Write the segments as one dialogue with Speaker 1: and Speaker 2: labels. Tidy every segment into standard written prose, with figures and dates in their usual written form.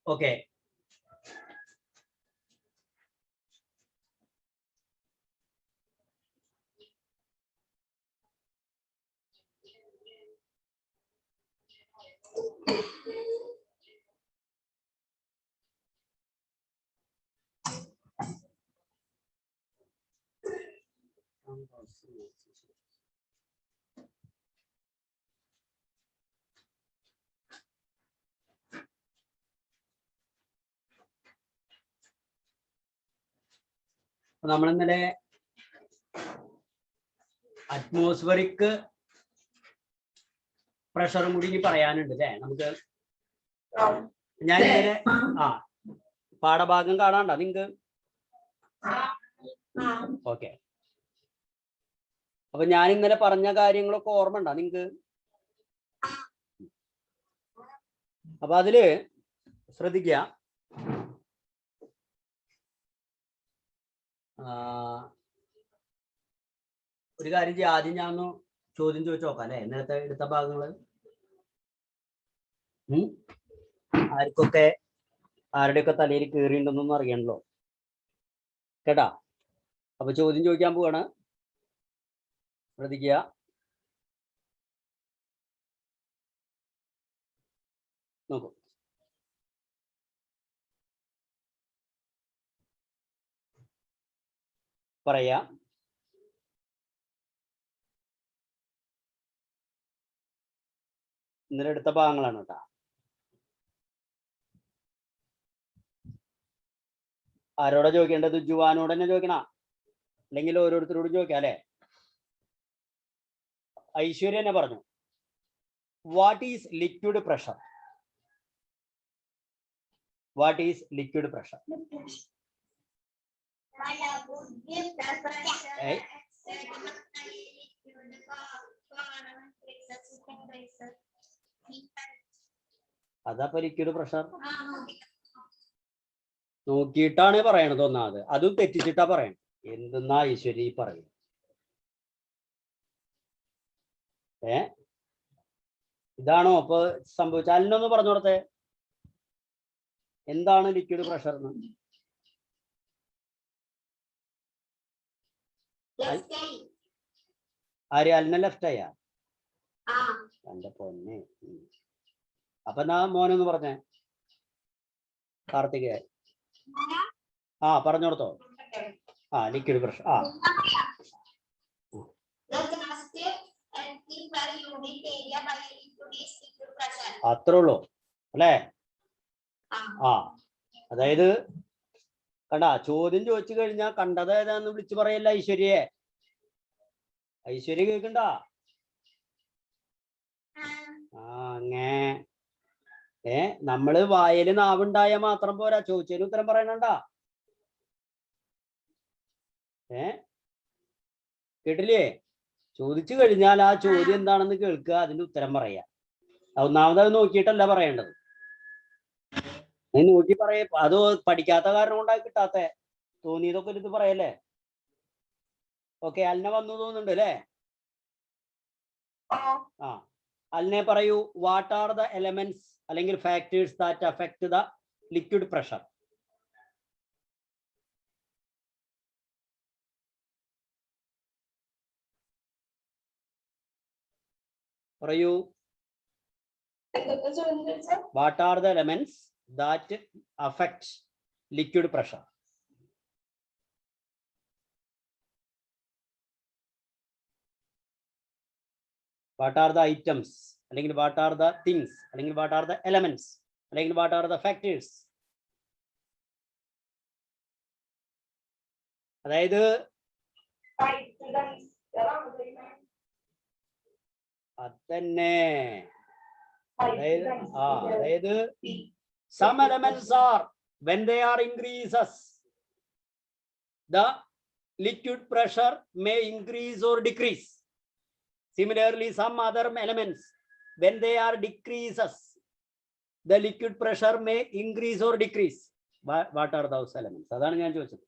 Speaker 1: Okay. നമ്മൾ ഇന്നലെ atmospheric പ്രഷറും കൂടി ഇനി പറയാനുണ്ട് അല്ലേ നമുക്ക്. ഞാൻ ഇന്നലെ പാഠഭാഗം കാണാണ്ട നിങ്ങക്ക്? ഓക്കെ. അപ്പൊ ഞാൻ ഇന്നലെ പറഞ്ഞ കാര്യങ്ങളൊക്കെ ഓർമ്മ ഉണ്ടോ നിങ്ങക്ക്? അപ്പൊ അതില് ശ്രദ്ധിക്കുക, ഒരു കാര്യം ചെയ്യാം. ആദ്യം ഞാൻ ഒന്ന് ചോദ്യം ചോദിച്ചു നോക്കാം അല്ലെ, ഇന്നലത്തെ എടുത്ത ഭാഗങ്ങള് ആർക്കൊക്കെ ആരുടെയൊക്കെ തലയിൽ കയറിയിട്ടുണ്ടെന്നൊന്നും അറിയണല്ലോ കേട്ടാ. അപ്പൊ ചോദ്യം ചോദിക്കാൻ പോവാണ്, ശ്രദ്ധിക്കുക. നോക്കൂ, പറയാ. ഇന്നലെ എടുത്ത ഭാഗങ്ങളാണ് കേട്ടാ. ആരോടാ ചോദിക്കേണ്ടത്? ജുവാനോട് തന്നെ ചോദിക്കണ, അല്ലെങ്കിൽ ഓരോരുത്തരോടും ചോദിക്കാം അല്ലെ. ഐശ്വര്യ തന്നെ പറഞ്ഞു, what is liquid pressure? What is liquid pressure? അതപ്പൊ ലിക്വിഡ് പ്രഷർ നോക്കിയിട്ടാണ് പറയണത് ഒന്നാമത്. അതും തെറ്റിച്ചിട്ടാ പറയണത്. എന്തെന്നാ ഐശ്വര്യ പറയും? ഇതാണോ അപ്പൊ സംഭവിച്ച? അല്ലൊന്ന് പറഞ്ഞു കൊടുത്തേ, എന്താണ് ലിക്വിഡ് പ്രഷർ എന്ന്? ആര്? അലിന ലെഫ്റ്റ് ആയാ? എന്റെ പൊന്നെ. അപ്പൊ എന്നാ മോനൊന്ന് പറഞ്ഞേ, കാർത്തികേ. പറഞ്ഞു കൊടുത്തോ. Liquid pressure. അത്രേ ഉള്ളൂ അല്ലേ? അതായത് കണ്ടാ, ചോദ്യം ചോദിച്ചു കഴിഞ്ഞാൽ കണ്ടത് ഏതാന്ന് വിളിച്ചു പറയല്ല ഐശ്വര്യയെ. ഐശ്വര്യ കേൾക്കണ്ട? നമ്മള് വായല് നാവുണ്ടായ മാത്രം പോരാ, ചോദിച്ചതിന് ഉത്തരം പറയണണ്ട. കേട്ടില്ലേ? ചോദിച്ചു കഴിഞ്ഞാൽ ആ ചോദ്യം എന്താണെന്ന് കേൾക്കുക, അതിന്റെ ഉത്തരം പറയാ. ഒന്നാമത് അത് നോക്കിയിട്ടല്ല പറയേണ്ടത്. നീ നോക്കി പറയ, അത് പഠിക്കാത്ത കാരണം കൊണ്ടായി കിട്ടാത്ത തോന്നിയതൊക്കെ ഇത് പറയല്ലേ. ഓക്കെ, അലിന വന്നു തോന്നുന്നുണ്ട് അല്ലേ? അലിനെ പറയൂ, വാട്ട് ആർ ദ എലമെന്റ്സ് അല്ലെങ്കിൽ factors that affect the liquid pressure? പറയൂ, what are the elements that affect liquid pressure? What are the items? അല്ലെങ്കിൽ what are the things? അല്ലെങ്കിൽ what are the elements? അല്ലെങ്കിൽ what are the factors? അതായത് അതന്നെ, അതായത് some elements are, when they are increases, the liquid pressure may increase or decrease. Similarly, some other elements, when they are decreases, the liquid pressure may increase or decrease. What are those elements? അതാണ് ഞാൻ ചോദിച്ചത്.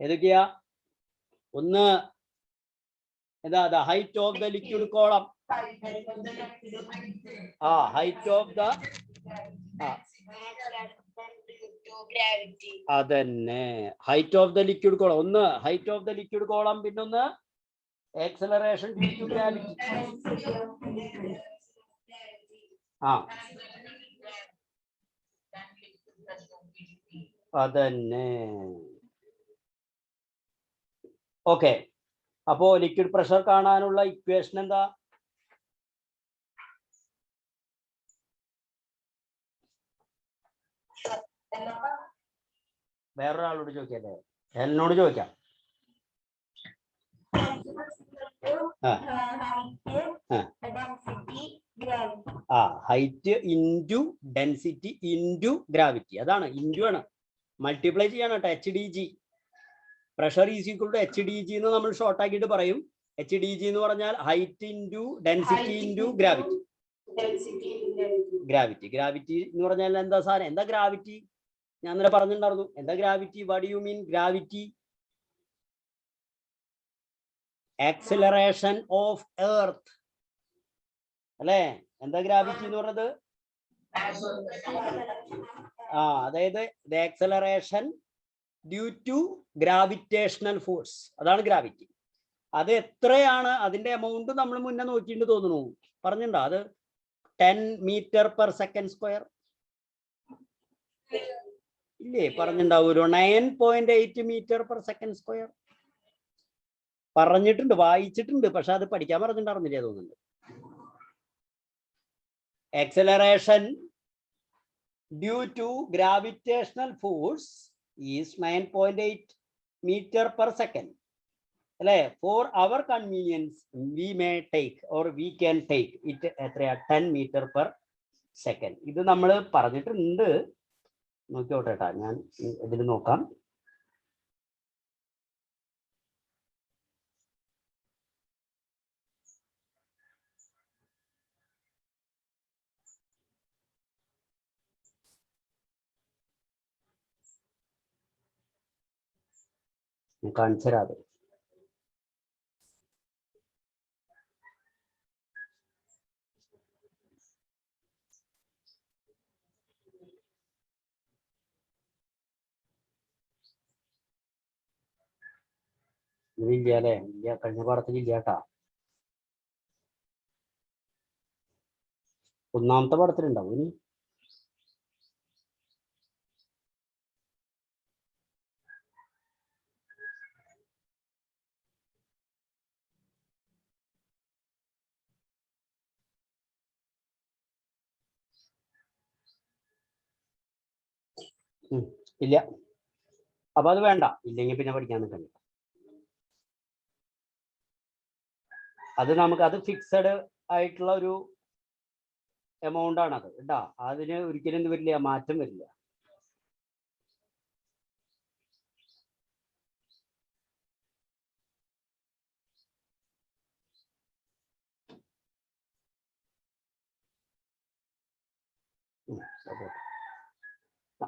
Speaker 1: ഏതൊക്കെയാ? ഒന്ന് എന്താ? The height of the liquid column. Height of the അതന്നെ height of the liquid column. ഒന്ന് height of the liquid column, പിന്നൊന്ന് acceleration due to gravity. ആ അതന്നെ. ഓക്കെ, അപ്പോ ലിക്വിഡ് പ്രഷർ കാണാനുള്ള ഇക്വേഷൻ എന്താ? വേറൊരാളോട് ചോദിക്കല്ലേ? എന്നോട് ചോദിക്കാം. Height into density into gravity. അതാണ് ഇൻറ്റു ആണ്, മൾട്ടിപ്ലൈ ചെയ്യാണ് കേട്ടോ. HDG pressure is equal to HDG എന്ന് നമ്മൾ ഷോർട്ട് ആക്കിയിട്ട് പറയും. HDG എന്ന് പറഞ്ഞാൽ height into density into gravity. Gravity എന്ന് പറഞ്ഞാൽ എന്താ സാധനം? എന്താ ഗ്രാവിറ്റി? ഞാൻ ഇന്നലെ പറഞ്ഞിട്ടുണ്ടായിരുന്നു. എന്താ gravity? What you mean gravity? Acceleration of earth അല്ലേ? എന്താ ഗ്രാവിറ്റി എന്ന് പറഞ്ഞത്? അതായത് acceleration due to gravitational force, അതാണ് ഗ്രാവിറ്റി. അത് എത്രയാണ്? അതിന്റെ എമൗണ്ട് നമ്മൾ മുന്നേ നോക്കിയിട്ട് തോന്നുന്നു, പറഞ്ഞിട്ടുണ്ടോ? അത് 10 m/s². ഇല്ലേ? പറഞ്ഞിട്ടുണ്ടാവൂലോ. 9.8 m/s². പറഞ്ഞിട്ടുണ്ട്, വായിച്ചിട്ടുണ്ട്, പക്ഷെ അത് പഠിക്കാൻ പറഞ്ഞിട്ടുണ്ടായിരുന്നില്ലേ തോന്നുന്നുണ്ട്. Acceleration due to gravitational force is 9.8 m/s. അല്ലേ? For our convenience we may take or we can take it എത്രയാ? 10 m/s. ഇത് നമ്മൾ പറഞ്ഞിട്ടുണ്ട്. നോക്കിയോട്ടെ കേട്ടാ, ഞാൻ ഇതിൽ നോക്കാം. കാണിച്ചു തരാം. ഇല്ല അല്ലേ? ഇല്ല, കഴിഞ്ഞ പാടത്തിൽ ഇല്ല കേട്ടാ. ഒന്നാമത്തെ പാടത്തിലുണ്ടാവും ഇനി. ഇല്ല, അപ്പൊ അത് വേണ്ട. ഇല്ലെങ്കിൽ പിന്നെ പഠിക്കാൻ നിൽക്കണ്ട. അത് നമുക്ക്, അത് ഫിക്സഡ് ആയിട്ടുള്ള ഒരു എമൗണ്ട് ആണത് കേട്ടാ. അതിന് ഒരിക്കലും എന്ത് വരില്ല, മാറ്റം വരില്ല.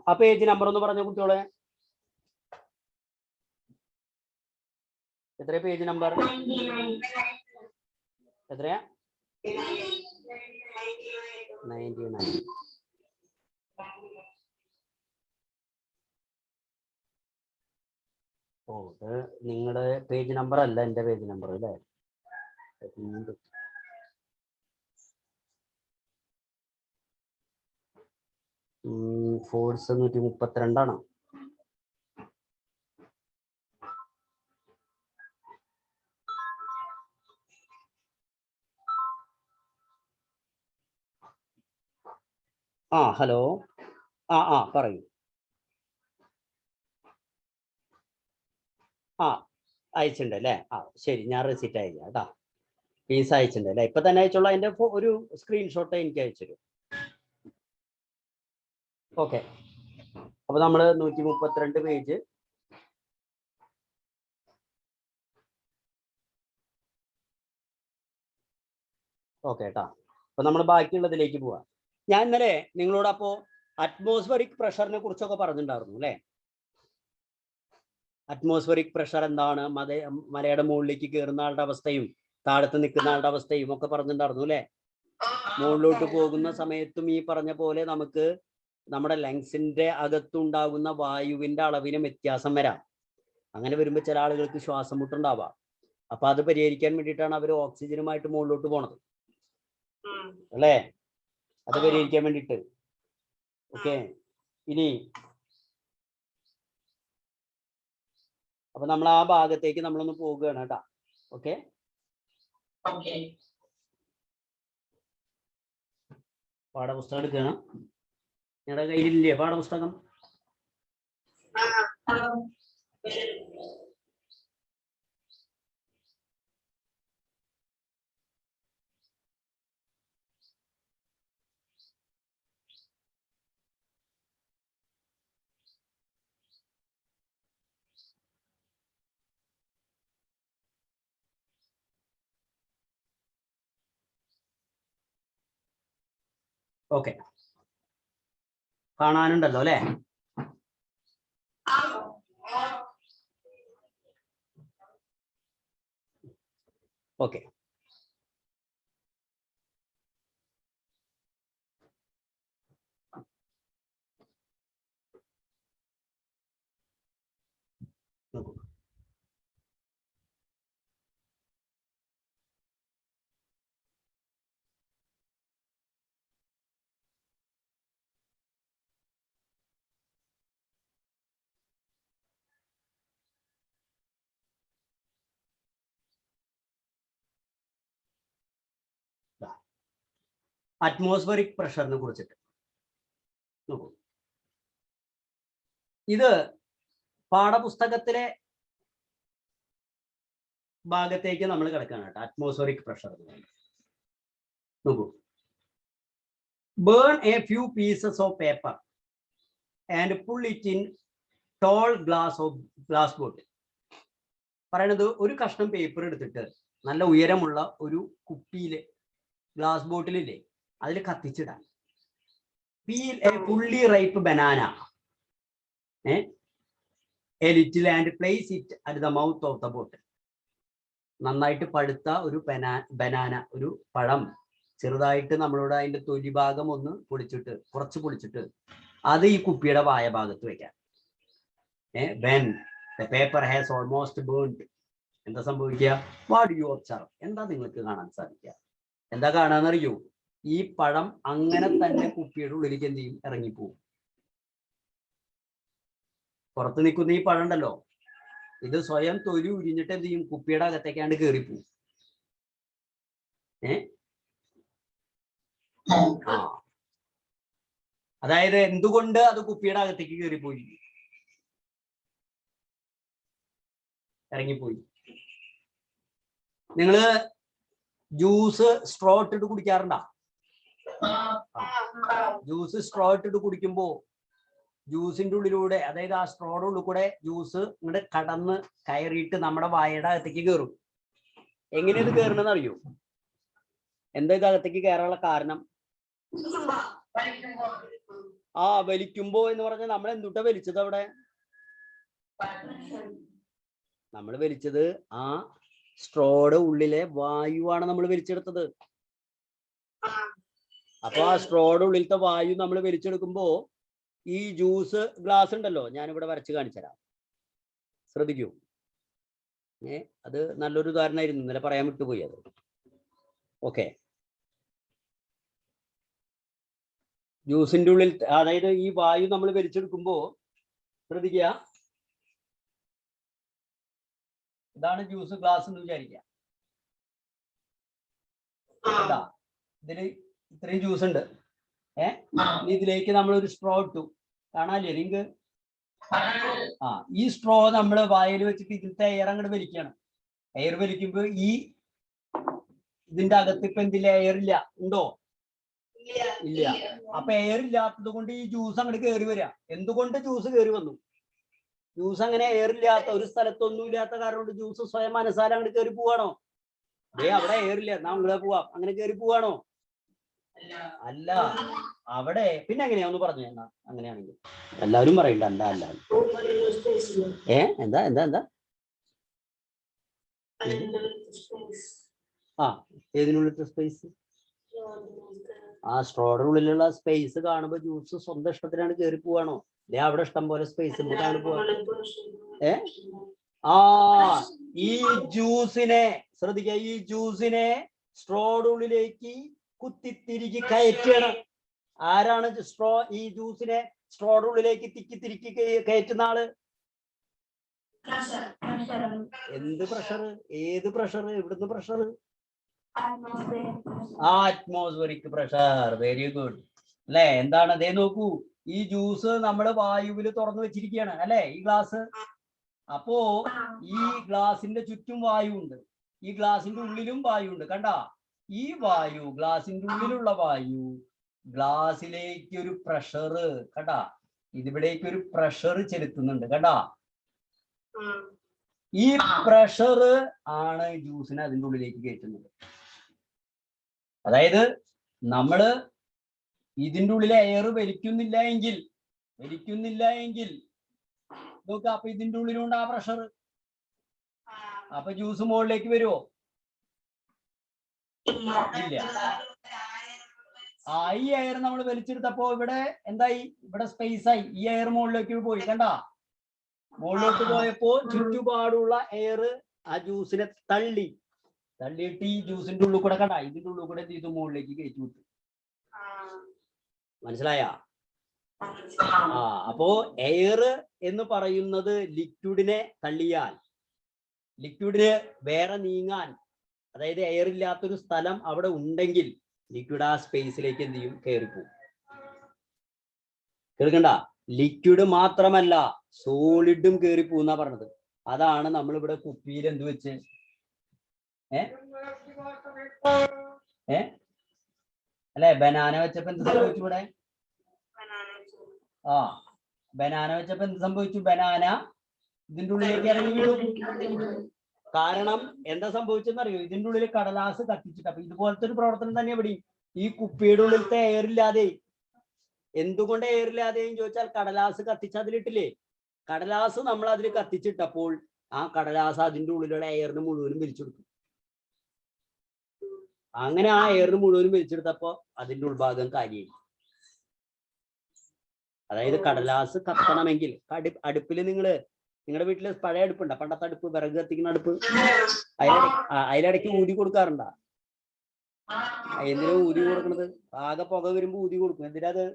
Speaker 1: ആ പേജ് നമ്പർ ഒന്ന് പറഞ്ഞ കുട്ടികളെ, എത്രയാ പേജ് നമ്പർ? എത്രയാ? 99. ഓ, ഇത് നിങ്ങളുടെ പേജ് നമ്പർ അല്ല, എന്റെ പേജ് നമ്പർ അല്ലേ? Force 132 hello. പറയൂ. അയച്ചിട്ടുണ്ട് അല്ലേ? ശരി, ഞാൻ റെസിറ്റ് അയക്കാം കേട്ടാ. ഫീസ് അയച്ചിട്ടുണ്ട് അല്ലേ? ഇപ്പൊ തന്നെ അയച്ചോളൂ. അതിന്റെ ഒരു സ്ക്രീൻഷോട്ട് എനിക്ക് അയച്ചു. ഓക്കെ, അപ്പൊ നമ്മള് 132 പേജ് ഓക്കെ കേട്ടാ. അപ്പൊ നമ്മൾ ബാക്കിയുള്ളതിലേക്ക് പോവാം. ഞാൻ ഇന്നലെ നിങ്ങളോട് അപ്പോ അറ്റ്മോസ്ഫറിക് പ്രഷറിനെ കുറിച്ചൊക്കെ പറഞ്ഞിട്ടുണ്ടായിരുന്നു അല്ലെ? അറ്റ്മോസ്ഫറിക് പ്രഷർ എന്താണ്, മലയുടെ മുകളിലേക്ക് കയറുന്ന ആളുടെ അവസ്ഥയും താഴത്ത് നിൽക്കുന്ന ആളുടെ അവസ്ഥയും ഒക്കെ പറഞ്ഞിട്ടുണ്ടായിരുന്നു അല്ലെ? മുകളിലോട്ട് പോകുന്ന സമയത്തും ഈ പറഞ്ഞ പോലെ നമുക്ക് നമ്മുടെ ലങ്സിന്റെ അകത്തുണ്ടാകുന്ന വായുവിന്റെ അളവിന് വ്യത്യാസം വരാം. അങ്ങനെ വരുമ്പോൾ ചില ആളുകൾക്ക് ശ്വാസം മുട്ടുണ്ടാവാം. അപ്പൊ അത് പരിഹരിക്കാൻ വേണ്ടിയിട്ടാണ് അവർ ഓക്സിജനുമായിട്ട് മുകളിലോട്ട് പോണത് അല്ലേ? അത് പരിഹരിക്കാൻ വേണ്ടിയിട്ട്. ഓക്കെ, ഇനി അപ്പൊ നമ്മൾ ആ ഭാഗത്തേക്ക് നമ്മളൊന്ന് പോകുകയാണ് കേട്ടാ. ഓക്കെ, പാഠപുസ്തകം എടുക്കണം. നിങ്ങളുടെ കയ്യിലില്ലേ പാഠപുസ്തകം? ഓക്കെ, കാണാനുണ്ടല്ലോ അല്ലേ? ഓക്കെ, അറ്റ്മോസ്ഫിയറിക് പ്രഷറിനെ കുറിച്ചിട്ട് നോക്കൂ. ഇത് പാഠപുസ്തകത്തിലെ ഭാഗത്തേക്ക് നമ്മൾ കിടക്കുകയാണ് കേട്ടോ. അറ്റ്മോസ്ഫിയറിക് പ്രഷർ നോക്കൂ. Burn a few pieces of paper and pull it in tall glass bottle. പറയണത് ഒരു കഷ്ണം പേപ്പർ എടുത്തിട്ട് നല്ല ഉയരമുള്ള ഒരു കുപ്പിയില് ഗ്ലാസ് ബോട്ടിലില്ലേ അതിൽ കത്തിച്ചിടാൻ. Peel a fully ripe banana a little and place it at the mouth of the bottle. നന്നായിട്ട് പഴുത്ത ഒരു ബനാന, ഒരു പഴം ചെറുതായിട്ട് നമ്മളോട് അതിന്റെ തൊലി ഭാഗം ഒന്ന് പൊളിച്ചിട്ട്, കുറച്ച് പൊളിച്ചിട്ട് അത് ഈ കുപ്പിയുടെ വായ ഭാഗത്ത് വെക്കാം. When the paper has almost burned, എന്താ സംഭവിക്കുക? വാട്ട് യു ഒബ്സർവ്, എന്താ നിങ്ങൾക്ക് കാണാൻ സാധിക്കുക? എന്താ കാണാന്നറിയോ? ഈ പഴം അങ്ങനെ തന്നെ കുപ്പിയുടെ ഉള്ളിലേക്ക് എന്ത് ചെയ്യും? ഇറങ്ങിപ്പോവും. പുറത്ത് നിൽക്കുന്ന ഈ പഴം ഉണ്ടല്ലോ, ഇത് സ്വയം തൊലി ഉരിഞ്ഞിട്ട് എന്ത് ചെയ്യും? കുപ്പിയുടെ അകത്തേക്കാണ്ട് കയറിപ്പോവും. അതായത് എന്തുകൊണ്ട് അത് കുപ്പിയുടെ അകത്തേക്ക് കയറിപ്പോയി? ഇറങ്ങിപ്പോയി. നിങ്ങള് ജ്യൂസ് സ്ട്രോ ഇട്ടിട്ട് കുടിക്കാറുണ്ടോ? ജ്യൂസ് സ്ട്രോ ഇട്ടിട്ട് കുടിക്കുമ്പോ ജ്യൂസിന്റെ ഉള്ളിലൂടെ, അതായത് ആ സ്ട്രോയുടെ ഉള്ളിൽ കൂടെ ജ്യൂസ് ഇങ്ങോട്ട് കടന്ന് കയറിയിട്ട് നമ്മുടെ വായയുടെ അകത്തേക്ക് കയറും. എങ്ങനെ ഇത് കയറണമെന്ന് അറിയോ? എന്താ ഇത് അകത്തേക്ക് കയറാനുള്ള കാരണം? വലിക്കുമ്പോ എന്ന് പറഞ്ഞാൽ നമ്മൾ എന്തുട്ടാ വലിച്ചത്? അവിടെ നമ്മൾ വലിച്ചത് ആ സ്ട്രോയുടെ ഉള്ളിലെ വായുവാണ് നമ്മൾ വലിച്ചെടുത്തത്. അപ്പൊ ആ സ്ട്രോയുടെ ഉള്ളിലത്തെ വായു നമ്മൾ വലിച്ചെടുക്കുമ്പോ ഈ ജ്യൂസ് ഗ്ലാസ് ഉണ്ടല്ലോ, ഞാനിവിടെ വരച്ച് കാണിച്ചുതരാം, ശ്രദ്ധിക്കൂ. അത് നല്ലൊരു ഉദാഹരണമായിരുന്നു, ഇന്നലെ പറയാൻ വിട്ടുപോയി അത്. ഓക്കെ, ജ്യൂസിന്റെ ഉള്ളിൽ, അതായത് ഈ വായു നമ്മൾ വലിച്ചെടുക്കുമ്പോ ശ്രദ്ധിക്കുക, ഇതാണ് ജ്യൂസ് ഗ്ലാസ് എന്ന് വിചാരിക്കുക. ഇതില് ഇത്രയും ജ്യൂസ് ഉണ്ട്. ഇതിലേക്ക് നമ്മൾ ഒരു സ്ട്രോ ഇട്ടു, കാണാല്ലേ നിങ്ങൾക്ക്? ഈ സ്ട്രോ നമ്മൾ വായിൽ വെച്ചിട്ട് ഇതിലത്തെ എയർ അങ്ങോട്ട് വലിക്കുകയാണ്. എയർ വലിക്കുമ്പോ ഈ ഇതിന്റെ അകത്ത് ഇപ്പൊ എന്തില്ല? എയർ ഇല്ല. ഉണ്ടോ? ഇല്ല. അപ്പൊ എയർ ഇല്ലാത്തത് കൊണ്ട് ഈ ജ്യൂസ് അങ്ങോട്ട് കയറി വരിക. എന്തുകൊണ്ട് ജ്യൂസ് കയറി വന്നു? ജ്യൂസ് അങ്ങനെ എയർ ഇല്ലാത്ത ഒരു സ്ഥലത്തൊന്നും ഇല്ലാത്ത കാരണം കൊണ്ട് ജ്യൂസ് സ്വയം മനസ്സാല അങ്ങോട്ട് കയറി പോവാണോ? അവിടെ എയർ ഇല്ല, എന്നാ നമ്മളെ പോവാം, അങ്ങനെ കയറി പോവാണോ? അല്ല. അവിടെ പിന്നെ എങ്ങനെയാ ഒന്ന് പറഞ്ഞു എന്നാ? അങ്ങനെയാണെങ്കിൽ എല്ലാവരും പറയണ്ട അല്ല അല്ല. എന്താ എന്താ എന്താ? ഏതിനുള്ളിലത്തെ സ്പേസ്? ആ സ്ട്രോയുടെ ഉള്ളിലുള്ള സ്പേസ് കാണുമ്പോ ജ്യൂസ് സ്വന്തം ഇഷ്ടത്തിനാണ് കയറി പോവാണോ? അവിടെ ഇഷ്ടം പോലെ സ്പേസ് ഉണ്ട് പോവാ. ആ ഈ ജ്യൂസിനെ ശ്രദ്ധിക്കുക, ഈ ജ്യൂസിനെ സ്ട്രോയുടെ ഉള്ളിലേക്ക് കുത്തിത്തിരിക്കി കയറ്റാണ്. ആരാണ് സ്ട്രോ ഈ ജ്യൂസിനെ സ്ട്രോയുടെ ഉള്ളിലേക്ക് തിരിക്കി കയറ്റുന്ന ആള്? എന്ത് പ്രഷർ? ഏത് പ്രഷർ? എവിടുന്ന് pressure? Atmospheric pressure. Very good അല്ലെ? എന്താണ് അതേ നോക്കൂ, ഈ ജ്യൂസ് നമ്മള് വായുവിൽ തുറന്നു വെച്ചിരിക്കുകയാണ് അല്ലെ, ഈ ഗ്ലാസ്. അപ്പോ ഈ ഗ്ലാസിന്റെ ചുറ്റും വായു ഉണ്ട്, ഈ ഗ്ലാസിന്റെ ഉള്ളിലും വായു ഉണ്ട്. കണ്ട, ഈ വായു, ഗ്ലാസിന്റെ ഉള്ളിലുള്ള വായു ഗ്ലാസ്സിലേക്ക് ഒരു പ്രഷർ, കണ്ട, ഇതിവിടേക്ക് ഒരു പ്രഷർ ചെലുത്തുന്നുണ്ട്. കണ്ട, ഈ പ്രഷർ ആണ് ജ്യൂസിനെ അതിൻ്റെ ഉള്ളിലേക്ക് കയറ്റുന്നത്. അതായത് നമ്മള് ഇതിൻ്റെ ഉള്ളിലെ എയർ വലിക്കുന്നില്ല എങ്കിൽ നോക്കുക, അപ്പൊ ഇതിൻ്റെ ഉള്ളിലുണ്ട് ആ പ്രഷർ. അപ്പൊ ജ്യൂസ് മുകളിലേക്ക് വരുമോ? ഇല്ല. ഈ എയർ നമ്മൾ വലിച്ചെടുത്തപ്പോ ഇവിടെ എന്തായി? ഇവിടെ സ്പേസ് ആയി. ഈ എയർ മുകളിലേക്ക് പോയി. കണ്ട, മുകളിലോട്ട് പോയപ്പോ ചുറ്റുപാടുള്ള എയർ ആ ജ്യൂസിനെ തള്ളിയിട്ട് ഈ ജ്യൂസിന്റെ ഉള്ളിൽ കൂടെ, കണ്ട, ഇതിന്റെ ഉള്ളിൽ കൂടെ ഇത് മുകളിലേക്ക് കയറ്റി വിട്ടു. മനസ്സിലായ? അപ്പോ എയർ എന്ന് പറയുന്നത് ലിക്വിഡിനെ തള്ളിയാൽ, ലിക്വിഡിന് വേറെ നീങ്ങാൻ, അതായത് എയർ ഇല്ലാത്തൊരു സ്ഥലം അവിടെ ഉണ്ടെങ്കിൽ ലിക്വിഡ് ആ സ്പേസിലേക്ക് എന്ത് ചെയ്യും? കയറിപ്പോവും. കേൾക്കണ്ട, ലിക്വിഡ് മാത്രമല്ല സോളിഡും കയറിപ്പോന്നാ പറഞ്ഞത്. അതാണ് നമ്മളിവിടെ കുപ്പിയിൽ എന്ത് വെച്ച് അല്ലെ ബനാന വെച്ചപ്പോ എന്ത് സംഭവിച്ചു? ഇവിടെ ബനാന വെച്ചപ്പോ എന്ത് സംഭവിച്ചു? ബനാന ഇതിന്റെ ഉള്ളിലേക്ക് ഇറങ്ങി വീണു. കാരണം എന്താ സംഭവിച്ചെന്ന് അറിയോ? ഇതിന്റെ ഉള്ളിൽ കടലാസ് കത്തിച്ചിട്ട്, അപ്പൊ ഇതുപോലത്തെ ഒരു പ്രവർത്തനം തന്നെ ഇവിടെ ഈ കുപ്പിയുടെ ഉള്ളിലത്തെ എയർ ഇല്ലാതെ. എന്തുകൊണ്ട് എയർ ഇല്ലാതെയും ചോദിച്ചാൽ, കടലാസ് കത്തിച്ച് അതിലിട്ടില്ലേ, കടലാസ് നമ്മൾ അതിൽ കത്തിച്ചിട്ടപ്പോൾ ആ കടലാസ് അതിന്റെ ഉള്ളിലുള്ള എയറിന് മുഴുവനും വലിച്ചെടുക്കും. അങ്ങനെ ആ എയറിന് മുഴുവനും വലിച്ചെടുത്തപ്പോ അതിന്റെ ഉൾഭാഗം കാര്യമായി. അതായത് കടലാസ് കത്തണമെങ്കിൽ അടുപ്പിൽ നിങ്ങളുടെ വീട്ടില് പഴയ അടുപ്പുണ്ടോ? പണ്ടത്തെ അടുപ്പ്, വിറക് കത്തിക്കുന്ന അടുപ്പ്, അതിലിടയ്ക്ക് ഊതി കൊടുക്കാറുണ്ടോ? എന്തിനാ ഊതി കൊടുക്കണത്? ആകെ പുക വരുമ്പോ ഊതി കൊടുക്കും. എന്തിനാ അത്?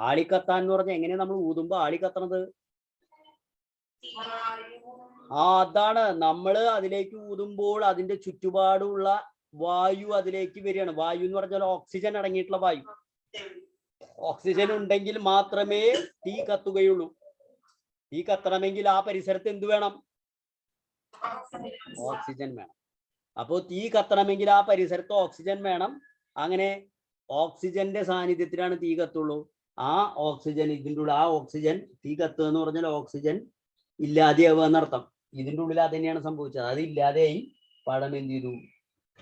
Speaker 1: ആളിക്കത്താൻ എന്ന് പറഞ്ഞാൽ എങ്ങനെയാ നമ്മൾ ഊതുമ്പോ ആളി കത്തണത്? അതാണ്, നമ്മള് അതിലേക്ക് ഊതുമ്പോൾ അതിന്റെ ചുറ്റുപാടുള്ള വായു അതിലേക്ക് വരികയാണ്. വായു എന്ന് പറഞ്ഞാൽ ഓക്സിജൻ അടങ്ങിയിട്ടുള്ള വായു. ഓക്സിജൻ ഉണ്ടെങ്കിൽ മാത്രമേ തീ കത്തുകയുള്ളൂ. തീ കത്തണമെങ്കിൽ ആ പരിസരത്ത് എന്ത് വേണം? ഓക്സിജൻ വേണം. അപ്പോ തീ കത്തണമെങ്കിൽ ആ പരിസരത്ത് ഓക്സിജൻ വേണം. അങ്ങനെ ഓക്സിജന്റെ സാന്നിധ്യത്തിലാണ് തീ കത്തുള്ളൂ. ആ ഓക്സിജൻ ഇതിൻ്റെ ഉള്ളിൽ, ആ ഓക്സിജൻ തീ കത്തുക എന്ന് പറഞ്ഞാൽ ഓക്സിജൻ ഇല്ലാതെയാവുക എന്നർത്ഥം. ഇതിൻ്റെ ഉള്ളിൽ അത് തന്നെയാണ് സംഭവിച്ചത്. അത് ഇല്ലാതെയായി. പഴം എന്ത് ചെയ്തു?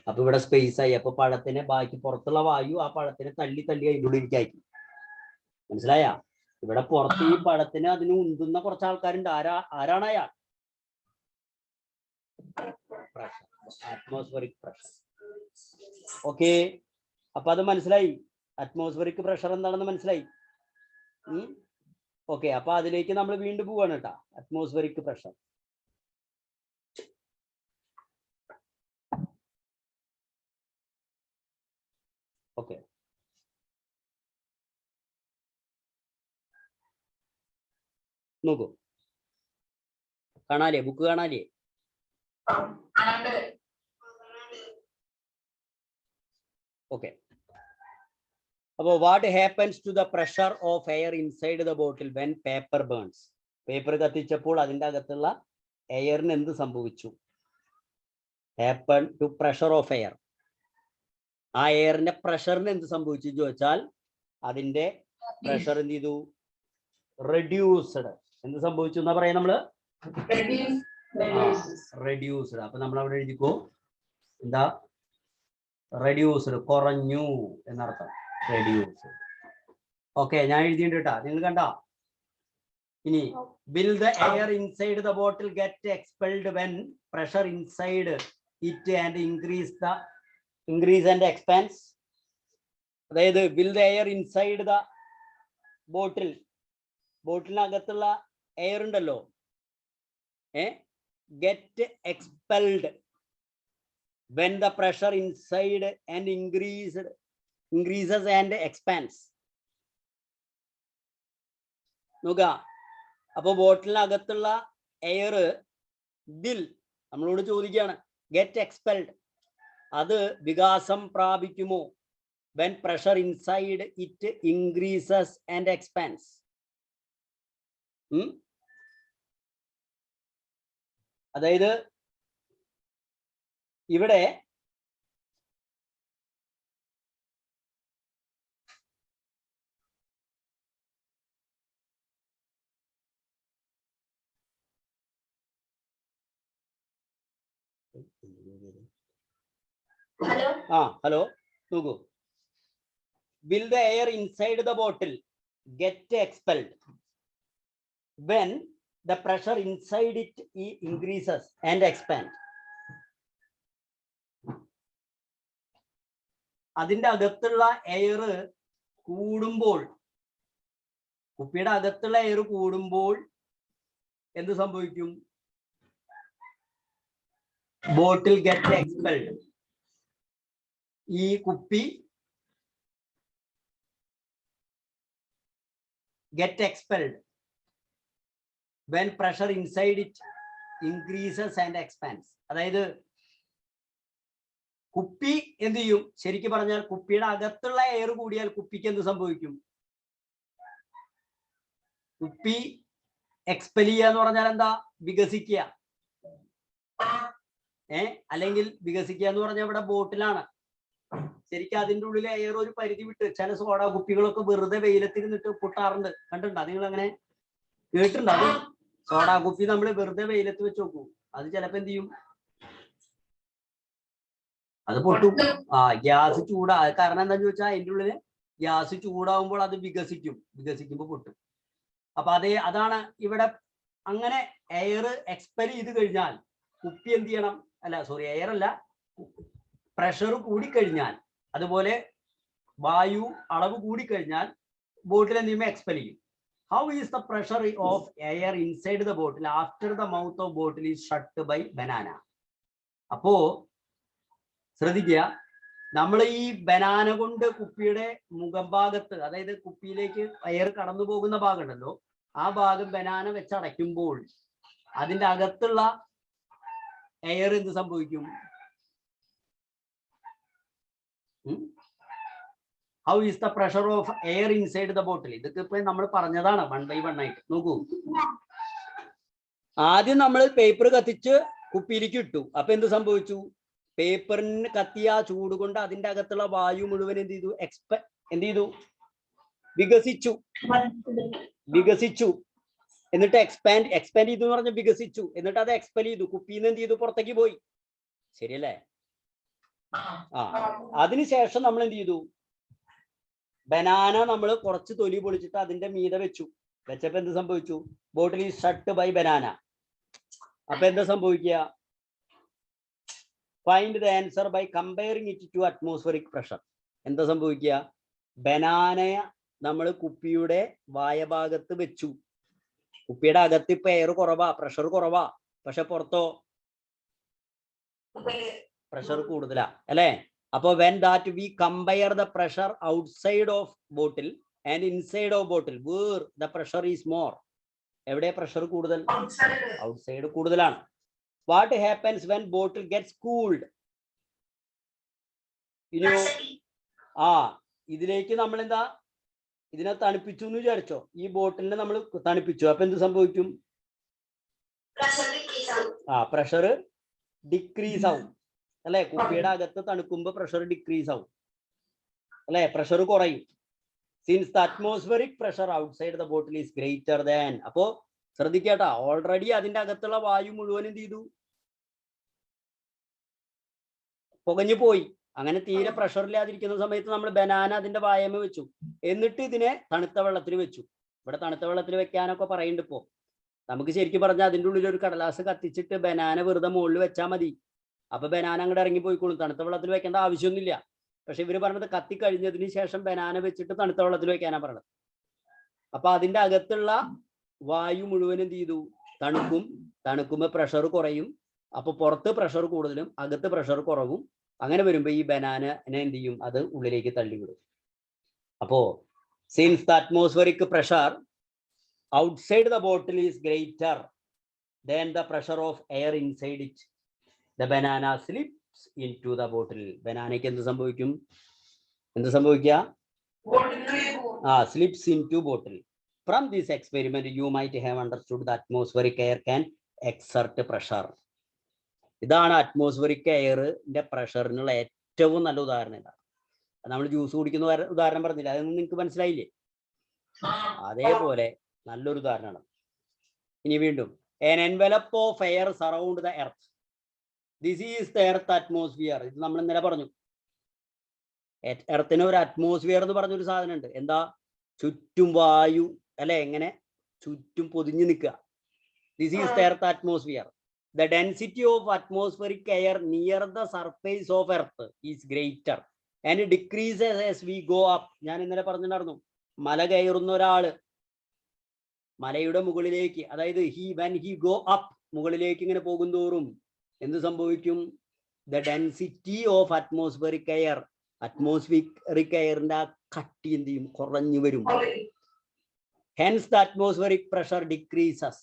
Speaker 1: അപ്പൊ ഇവിടെ സ്പേസ് ആയി. അപ്പൊ പഴത്തിനെ, ബാക്കി പുറത്തുള്ള വായു ആ പഴത്തിനെ തള്ളി അതിൻ്റെ ഉള്ളിലേക്ക് അയക്കും. മനസ്സിലായ? ഇവിടെ പുറത്ത് ഈ പഴത്തിന് അതിന് ഉന്തുന്ന കുറച്ച് ആൾക്കാരുണ്ട്. ആരാണ് അയാൾ? Pressure, atmospheric pressure. ഓക്കെ, അപ്പൊ അത് മനസ്സിലായി. അറ്റ്മോസ്ഫിയറിക് പ്രഷർ എന്താണെന്ന് മനസ്സിലായി. ഓക്കെ, അപ്പൊ അതിലേക്ക് നമ്മൾ വീണ്ടും പോവാണ് കേട്ടാ. Atmospheric pressure. ഓക്കെ, നോക്കൂ, കാണാലേ? ബുക്ക് കാണാലേ? ഓക്കെ, അപ്പോൾ what happens to the pressure of air inside the bottle when paper burns? Paper കത്തിച്ചപ്പോൾ അതിൻ്റെ അകത്തുള്ള എയറിന് എന്ത് സംഭവിച്ചു? Happen to pressure of air. ആ എയറിന്റെ പ്രഷറിന് എന്ത് സംഭവിച്ചു ചോദിച്ചാൽ, അതിന്റെ പ്രഷർ എന്ത് ചെയ്തു? റെഡ്യൂസ്ഡ്. എന്ത് സംഭവിച്ചു എന്നാ പറയാ നമ്മള്? റെഡ്യൂസ്ഡ്. അപ്പൊ നമ്മൾ അവിടെ എഴുതിക്കോ, എന്താ? റെഡ്യൂസ്ഡ്, കുറഞ്ഞു എന്നർത്ഥം. റെഡ്യൂസ്ഡ്. ഓക്കെ, ഞാൻ എഴുതിയിട്ടുണ്ട് കേട്ടാ. നിങ്ങൾ കണ്ട? ഇനി, will the air inside the bottle get expelled when pressure inside it and increase and expands? അതായത് will the air inside the bottle, ബോട്ടിലിനകത്തുള്ള എയർ ഉണ്ടല്ലോ, get expelled when the pressure inside and increases and expands. നോക്ക, അപ്പൊ ബോട്ടിലിനകത്തുള്ള air ദിൽ നമ്മളോട് ചോദിക്കുകയാണ് get expelled, അത് വികാസം പ്രാപിക്കുമോ when pressure inside it increases and expands. അതായത് ഇവിടെ ഹലോ നോക്കൂ, will the air inside the bottle get expelled when the pressure inside it increases and expands? അതിന്റെ അകത്തുള്ള എയർ കൂടുമ്പോൾ, കുപ്പിയുടെ അകത്തുള്ള എയർ കൂടുമ്പോൾ എന്ത് സംഭവിക്കും? ബോട്ടിൽ ഗെറ്റ് എക്സ്പെൽഡ്. ഈ കുപ്പി get expelled when pressure inside it increases and expands. അതായത് കുപ്പി എന്ത് ചെയ്യും? ശരിക്കും പറഞ്ഞാൽ കുപ്പിയുടെ അകത്തുള്ള എയർ കൂടിയാൽ കുപ്പിക്ക് എന്ത് സംഭവിക്കും? കുപ്പി എക്സ്പെൽ ചെയ്യുക എന്ന് പറഞ്ഞാൽ എന്താ? വികസിക്കുക. അല്ലെങ്കിൽ വികസിക്കുക എന്ന് പറഞ്ഞാൽ ഇവിടെ ബോട്ടിലാണ്. ശരിക്കും അതിൻ്റെ ഉള്ളിലെ എയർ ഒരു പരിധി വിട്ട് ചില സോഡ കുപ്പികളൊക്കെ വെറുതെ വെയിലത്തിരുന്നിട്ട് പൊട്ടാറുണ്ട്. കണ്ടിട്ടുണ്ടോ? നിങ്ങൾ അങ്ങനെ കേട്ടിട്ടുണ്ടോ? അത് സോഡ കുപ്പി നമ്മൾ വെറുതെ വെയിലത്ത് വെച്ച് നോക്കൂ, അത് ചിലപ്പോ എന്ത് ചെയ്യും? അത് പൊട്ടും. ഗ്യാസ് ചൂടാ. കാരണം എന്താന്ന് ചോദിച്ചാൽ അതിൻ്റെ ഉള്ളില് ഗ്യാസ് ചൂടാവുമ്പോൾ അത് വികസിക്കുമ്പോൾ പൊട്ടും. അപ്പൊ അതാണ് ഇവിടെ. അങ്ങനെ എയർ എക്സ്പെൽ ചെയ്ത് കഴിഞ്ഞാൽ കുപ്പി എന്ത് ചെയ്യണം? എയർ അല്ല, പ്രഷർ കൂടിക്കഴിഞ്ഞാൽ, അതുപോലെ വായു അളവ് കൂടിക്കഴിഞ്ഞാൽ ബോട്ടിൽ എന്ത് ചെയ്യുമ്പോൾ എക്സ്പെൽ ചെയ്യും. How is the pressure of air inside the bottle after the mouth of bottle is shut by banana? അപ്പോ ശ്രദ്ധിക്കുക, നമ്മൾ ഈ ബനാന കൊണ്ട് കുപ്പിയുടെ മുഖം ഭാഗത്ത്, അതായത് കുപ്പിയിലേക്ക് എയർ കടന്നു പോകുന്ന ഭാഗം ഉണ്ടല്ലോ, ആ ഭാഗം ബനാന വെച്ച് അടയ്ക്കുമ്പോൾ അതിൻ്റെ അകത്തുള്ള എയർ എന്ത് സംഭവിക്കും? How is the pressure of air inside the ബോട്ടിൽ? ഇതൊക്കെ ഇപ്പൊ നമ്മൾ പറഞ്ഞതാണ് 1 by 1 ആയിട്ട്. നോക്കൂ, ആദ്യം നമ്മൾ പേപ്പർ കത്തിച്ച് കുപ്പിയിലേക്ക് ഇട്ടു. അപ്പൊ എന്ത് സംഭവിച്ചു? പേപ്പറിന് കത്തിയ ചൂട് കൊണ്ട് അതിന്റെ അകത്തുള്ള വായു മുഴുവൻ എന്ത് ചെയ്തു? വികസിച്ചു. എന്നിട്ട് എക്സ്പാൻഡ് ചെയ്തു എന്ന് പറഞ്ഞാൽ വികസിച്ചു. എന്നിട്ട് അത് എക്സ്പെൽ ചെയ്തു. കുപ്പിയിൽ നിന്ന് എന്ത് ചെയ്തു? പുറത്തേക്ക് പോയി. ശരിയല്ലേ? അതിനുശേഷം നമ്മൾ എന്ത് ചെയ്തു? ബനാന നമ്മൾ കുറച്ച് തൊലി പൊളിച്ചിട്ട് അതിന്റെ മീതെ വെച്ചപ്പോ എന്ത് സംഭവിച്ചു? Bottle is shut by banana. അപ്പൊ എന്താ സംഭവിക്കുക? Find the answer by comparing it to atmospheric pressure. എന്താ സംഭവിക്കുക? ബനാനയെ നമ്മൾ കുപ്പിയുടെ വായഭാഗത്ത് വെച്ചു. കുപ്പിയുടെ അകത്ത് ഇപ്പൊ എയർ കുറവാ, പ്രഷർ കുറവാ. പക്ഷെ പുറത്തോ പ്രഷർ കൂടുതലാ, അല്ലേ? അപ്പൊ when that we compare the pressure outside of bottle and inside of bottle, where the pressure is more? എവിടെ പ്രഷർ കൂടുതൽ? ഔട്ട്സൈഡ് കൂടുതലാണ്. What happens when bottle gets cooled? ഇതിലേക്ക് നമ്മൾ എന്താ, ഇതിനെ തണുപ്പിച്ചു എന്ന് വിചാരിച്ചോ? ഈ ബോട്ടിലിനെ നമ്മൾ തണുപ്പിച്ചു. അപ്പൊ എന്ത് സംഭവിക്കും? പ്രഷർ ഡിക്രീസ് ആവും, അല്ലെ? കുപ്പിയുടെ അകത്ത് തണുക്കുമ്പോ പ്രഷർ ഡിക്രീസ് ആവും, അല്ലെ? പ്രഷർ കുറയും. Since the atmospheric pressure outside the bottle is greater than. അപ്പോ ശ്രദ്ധിക്കട്ടാ, ഓൾറെഡി അതിന്റെ അകത്തുള്ള വായു മുഴുവൻ എന്ത് ചെയ്തു? പുകഞ്ഞു പോയി. അങ്ങനെ തീരെ പ്രഷർ ഇല്ലാതിരിക്കുന്ന സമയത്ത് നമ്മൾ ബനാന അതിന്റെ വായമ വെച്ചു. എന്നിട്ട് ഇതിനെ തണുത്ത വെള്ളത്തിൽ വെച്ചു. ഇവിടെ തണുത്ത വെള്ളത്തിൽ വെക്കാനൊക്കെ പറയുന്നുണ്ട്. ഇപ്പോ നമുക്ക് ശരിക്കും പറഞ്ഞാൽ അതിൻ്റെ ഉള്ളിൽ ഒരു കടലാസ് കത്തിച്ചിട്ട് ബനാന വെറുതെ മുകളിൽ വെച്ചാൽ മതി. അപ്പൊ ബനാന അങ്ങോട്ട് ഇറങ്ങി പോയിക്കോളും. തണുത്ത വെള്ളത്തിൽ വെക്കേണ്ട ആവശ്യമൊന്നുമില്ല. പക്ഷെ ഇവര് പറഞ്ഞത് കത്തിക്കഴിഞ്ഞതിന് ശേഷം ബനാന വെച്ചിട്ട് തണുത്ത വെള്ളത്തിൽ വെക്കാനാ പറഞ്ഞത്. അപ്പൊ അതിന്റെ അകത്തുള്ള വായു മുഴുവൻ എന്ത് ചെയ്തു? തണുക്കും. തണുക്കുമ്പോൾ പ്രഷർ കുറയും. അപ്പൊ പുറത്ത് പ്രഷർ കൂടുതലും അകത്ത് പ്രഷർ കുറവും. അങ്ങനെ വരുമ്പോ ഈ ബനാന എന്ത് ചെയ്യും? അത് ഉള്ളിലേക്ക് തള്ളിവിടും. അപ്പോ since the atmospheric pressure outside the bottle is greater than the pressure of air inside it, the banana slips into the bottle. ബനാനയ്ക്ക് എന്ത് സംഭവിക്കും? എന്ത് സംഭവിക്കുക? Slips into bottle. From this experiment you might have understood that atmospheric air can exert pressure. ഇതാണ് atmospheric എയറിന്റെ പ്രഷറിനുള്ള ഏറ്റവും നല്ല ഉദാഹരണം. ഇതാണ് നമ്മൾ ജ്യൂസ് കുടിക്കുന്ന ഉദാഹരണം പറഞ്ഞില്ല, അതൊന്നും നിങ്ങൾക്ക് മനസ്സിലായില്ലേ? അതേപോലെ നല്ലൊരു ഉദാഹരണമാണ്. ഇനി വീണ്ടും an envelope of air surround the earth. This is the earth atmosphere. ഇത് നമ്മൾ ഇന്നലെ പറഞ്ഞു. എർത്തിന് ഒരു അറ്റ്മോസ്ഫിയർ എന്ന് പറഞ്ഞൊരു സാധനം ഉണ്ട്. എന്താ? ചുറ്റും വായു അല്ലെ, എങ്ങനെ ചുറ്റും പൊതിഞ്ഞു നിൽക്കുക. This is the earth atmosphere. The density of atmospheric air near the surface of earth is greater and decreases as we go up. ഞാൻ ഇന്നലെ പറഞ്ഞിട്ടുണ്ടായിരുന്നു, മല കയറുന്ന ഒരാള് മലയുടെ മുകളിലേക്ക്, അതായത് when he go up, മുകളിലേക്ക് ഇങ്ങനെ പോകും തോറും എന്ത് സംഭവിക്കും? The density of atmospheric air, atmospheric airന്റെ ആ കട്ടി എന്ത് ചെയ്യും? കുറഞ്ഞു വരും. Hence the atmospheric pressure decreases.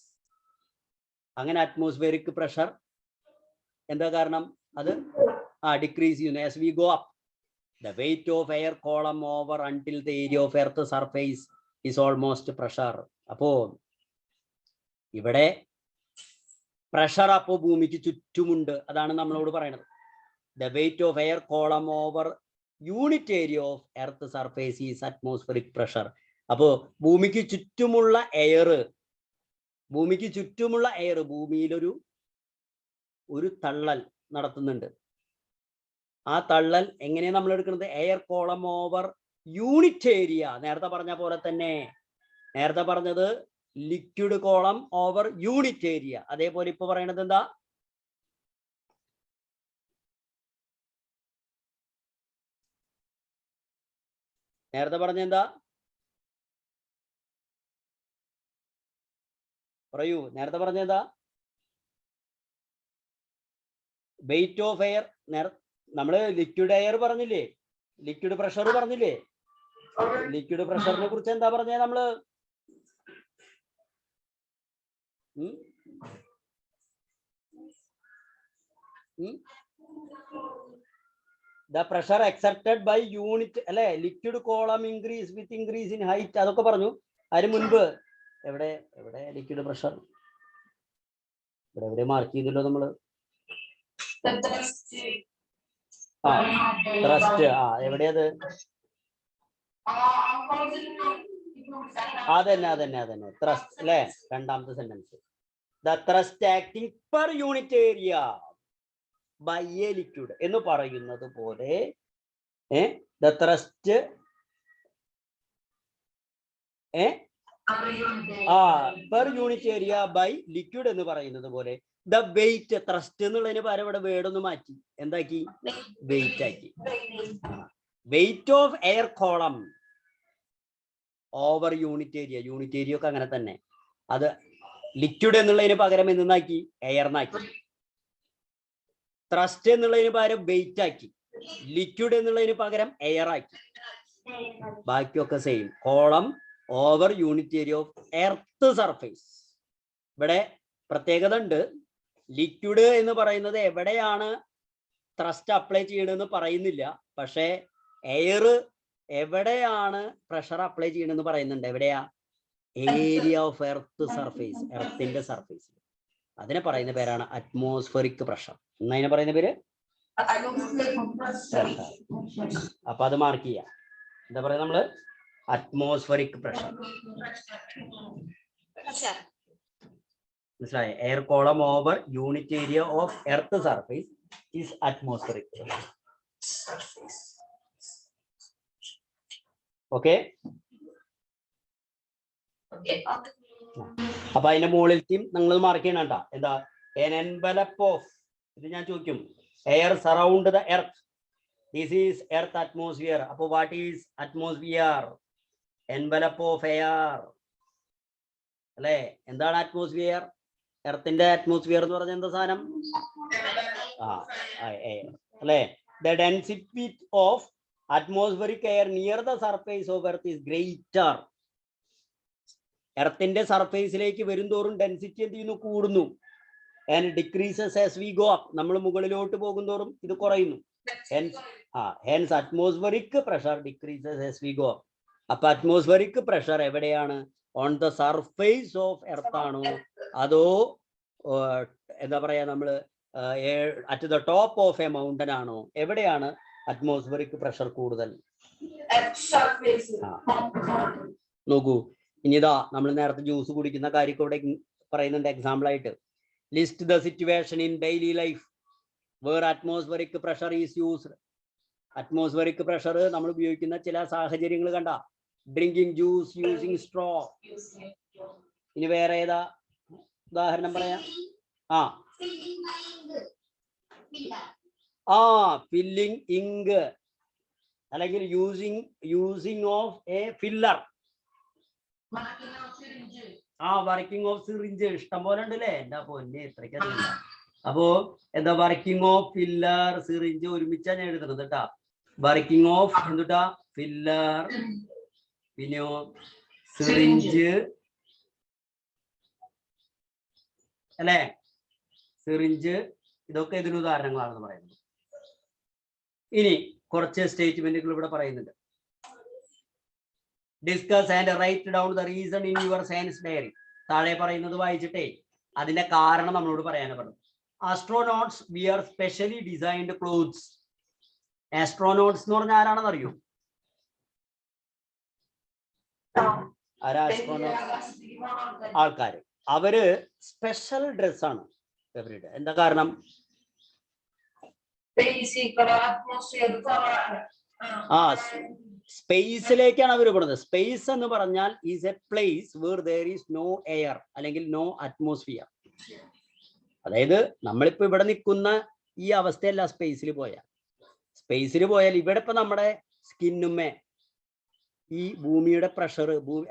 Speaker 1: അങ്ങനെ അറ്റ്മോസ്ഫിയറിക് പ്രഷർ എന്താ കാരണം? അത് ഡിക്രീസ് ചെയ്യുന്നു. as we go up, the weight of air column over until the area of earth surface is almost pressure. അപ്പോ ഇവിടെ പ്രഷർ അപ്പോ ഭൂമിക്ക് ചുറ്റുമുണ്ട്. അതാണ് നമ്മളോട് പറയുന്നത്. the weight of air column over unit area of earth surface is atmospheric pressure. അപ്പോ ഭൂമിക്ക് ചുറ്റുമുള്ള എയർ ഭൂമിയിലൊരു തള്ളൽ നടത്തുന്നുണ്ട്. ആ തള്ളൽ എങ്ങനെയാണ് നമ്മൾ എടുക്കുന്നത്? Air column over unit area. നേരത്തെ പറഞ്ഞ പോലെ തന്നെ, നേരത്തെ പറഞ്ഞത് liquid column over unit area. അതേപോലെ ഇപ്പൊ പറയണത് എന്താ? നേരത്തെ പറഞ്ഞ എന്താ? പറയൂ, നേരത്തെ പറഞ്ഞതാ? Weight of air. നമ്മള് ലിക്വിഡ് എയർ പറഞ്ഞില്ലേ, ലിക്വിഡ് പ്രഷർ പറഞ്ഞില്ലേ? ലിക്വിഡ് പ്രഷറിനെ കുറിച്ച് എന്താ പറഞ്ഞത് നമ്മള്? The pressure exerted by unit അല്ലെ, liquid column increase with increase in height, അതൊക്കെ പറഞ്ഞു. അതിന് മുൻപ് എവിടെ ലിക്വിഡ് പ്രഷർ ഇവിടെ മാർക്ക് ചെയ്തല്ലോ നമ്മള്. ത്രസ്റ്റ്. എവിടെയത്? അതന്നെ ത്രസ്റ്റ് അല്ലെ, രണ്ടാമത്തെ sentence. The thrust acting per unit area by a liquid എന്ന് പറയുന്നത് പോലെ the thrust per unit area by liquid എന്ന് പറയുന്നത് പോലെ ദ വെയിറ്റ്. ത്രസ്റ്റ് എന്നുള്ളതിന് പകരം ഇവിടെ വേർഡ് ഒന്ന് മാറ്റി, എന്താക്കി? വെയിറ്റ് ആക്കി. Weight of air column over unit area. Unit area ഒക്കെ അങ്ങനെ തന്നെ. അത് ലിക്വിഡ് എന്നുള്ളതിന് പകരം എന്നാക്കി? എയർന്നാക്കി. ത്രസ്റ്റ് എന്നുള്ളതിന് പകരം വെയിറ്റ് ആക്കി. ലിക്വിഡ് എന്നുള്ളതിന് പകരം എയർ ആക്കി. ബാക്കിയൊക്കെ same. Column over unit area of earth surface. ഇവിടെ പ്രത്യേകത ഉണ്ട്. ലിക്വിഡ് എന്ന് പറയുന്നത് എവിടെയാണ് ത്രസ്റ്റ് അപ്ലൈ ചെയ്യണമെന്ന് പറയുന്നില്ല, പക്ഷേ എയർ എവിടെയാണ് പ്രഷർ അപ്ലൈ ചെയ്യണമെന്ന് പറയുന്നുണ്ട്. എവിടെയാ? ഏരിയ ഓഫ് എർത്ത് സർഫേസ്, എർത്തിന്റെ സർഫേസ്. അതിനെ പറയുന്ന പേരാണ് അറ്റ്മോസ്ഫിയറിക് പ്രഷർ. എന്നതിനെ പറയുന്ന പേര് പ്രഷർ. അപ്പൊ അത് മാർക്ക് ചെയ്യാം. എന്താ പറയാ നമ്മള്? Atmospheric pressure. മനസ്സിലായ? Air column over unit area of earth surface is atmospheric pressure. Okay. അപ്പൊ അതിന്റെ മുകളിലത്തെയും നിങ്ങൾ മാർക്ക് ചെയ്യണം കേട്ടോ. എന്താ? an envelope of, ഇത് ഞാൻ ചോദിക്കും, air surround the earth. This is earth atmosphere. Apo what is atmosphere? Envelope of air. അല്ലേ? എന്താണ് atmosphere? എർത്തിന്റെ atmosphere എന്ന് പറഞ്ഞാൽ എന്താ സാധനം? അല്ലേ? The density of atmospheric air near the surface of earth is greater. എർത്തിന്റെ സർഫേസിലേക്ക് വരുംതോറും ഡെൻസിറ്റി എന്ത് ചെയ്യുന്നു? കൂടുന്നു. And decreases as we go up. നമ്മൾ മുകളിലോട്ട് പോകുന്തോറും ഇത് കുറയുന്നു. Hence atmospheric pressure decreases as we go up. അപ്പൊ atmospheric pressure എവിടെയാണ്? On the surface of earth ആണോ അതോ എന്താ പറയാ നമ്മള് at the top of a mountain ആണോ? എവിടെയാണ് atmospheric pressure കൂടുതൽ? നോക്കൂ, ഇനിതാ നമ്മൾ നേരത്തെ ജ്യൂസ് കുടിക്കുന്ന കാര്യം ഇവിടെ പറയുന്നുണ്ട് എക്സാമ്പിൾ ആയിട്ട്. List the situation in daily life where atmospheric pressure is used. Atmospheric pressure നമ്മൾ ഉപയോഗിക്കുന്ന ചില സാഹചര്യങ്ങൾ കണ്ട. Drinking juice using straw. ഇനി വേറെ ഏതാ ഉദാഹരണം പറയാം? filling ink അല്ലെങ്കിൽ using of a filler. Working of syringe ഇഷ്ടം പോലെ ഉണ്ടല്ലേ? എന്താ പൊന്നെ ഇത്രയ്ക്കറിയില്ല. അപ്പോ എന്താ വർക്കിംഗ് ഓഫ് ഫില്ലർ, സിറിഞ്ച് ഒരുമിച്ചാണ് ഞാൻ എഴുതുന്നത് കേട്ടാ. വർക്കിംഗ് ഓഫ് എന്തുട്ടാ? ഫില്ലർ, പിന്നെയോ സിറിഞ്ച് അല്ലേ? സിറിഞ്ച്, ഇതൊക്കെ ഇതിന് ഉദാഹരണങ്ങളാണെന്ന് പറയുന്നത്. ഇനി കുറച്ച് സ്റ്റേറ്റ്മെന്റുകൾ ഇവിടെ പറയുന്നുണ്ട്. Discuss and write down the reason in your science diary. താഴെ പറയുന്നത് വായിച്ചിട്ടേ അതിന്റെ കാരണം നമ്മളോട് പറയാനാണ് പറഞ്ഞത്. Astronauts wear specially designed clothes. Astronauts എന്ന് പറഞ്ഞാൽ ആരാണെന്ന് അറിയോ? ആൾക്കാര്. അവര് സ്പെഷ്യൽ ഡ്രസ്സാണ് എവരിഡേ. എന്താ കാരണം? സ്പേസിലേക്കാണ് അവർ പോകുന്നത്. സ്പേസ് എന്ന് പറഞ്ഞാൽ is a place where there is no air അല്ലെങ്കിൽ നോ അറ്റ്മോസ്ഫിയർ. അതായത് നമ്മളിപ്പോ ഇവിടെ നിൽക്കുന്ന ഈ അവസ്ഥയല്ല സ്പേസിൽ പോയാൽ. സ്പേസിൽ പോയാൽ ഇവിടെ ഇപ്പൊ നമ്മുടെ സ്കിന്നുമേ ഈ ഭൂമിയുടെ പ്രഷർ,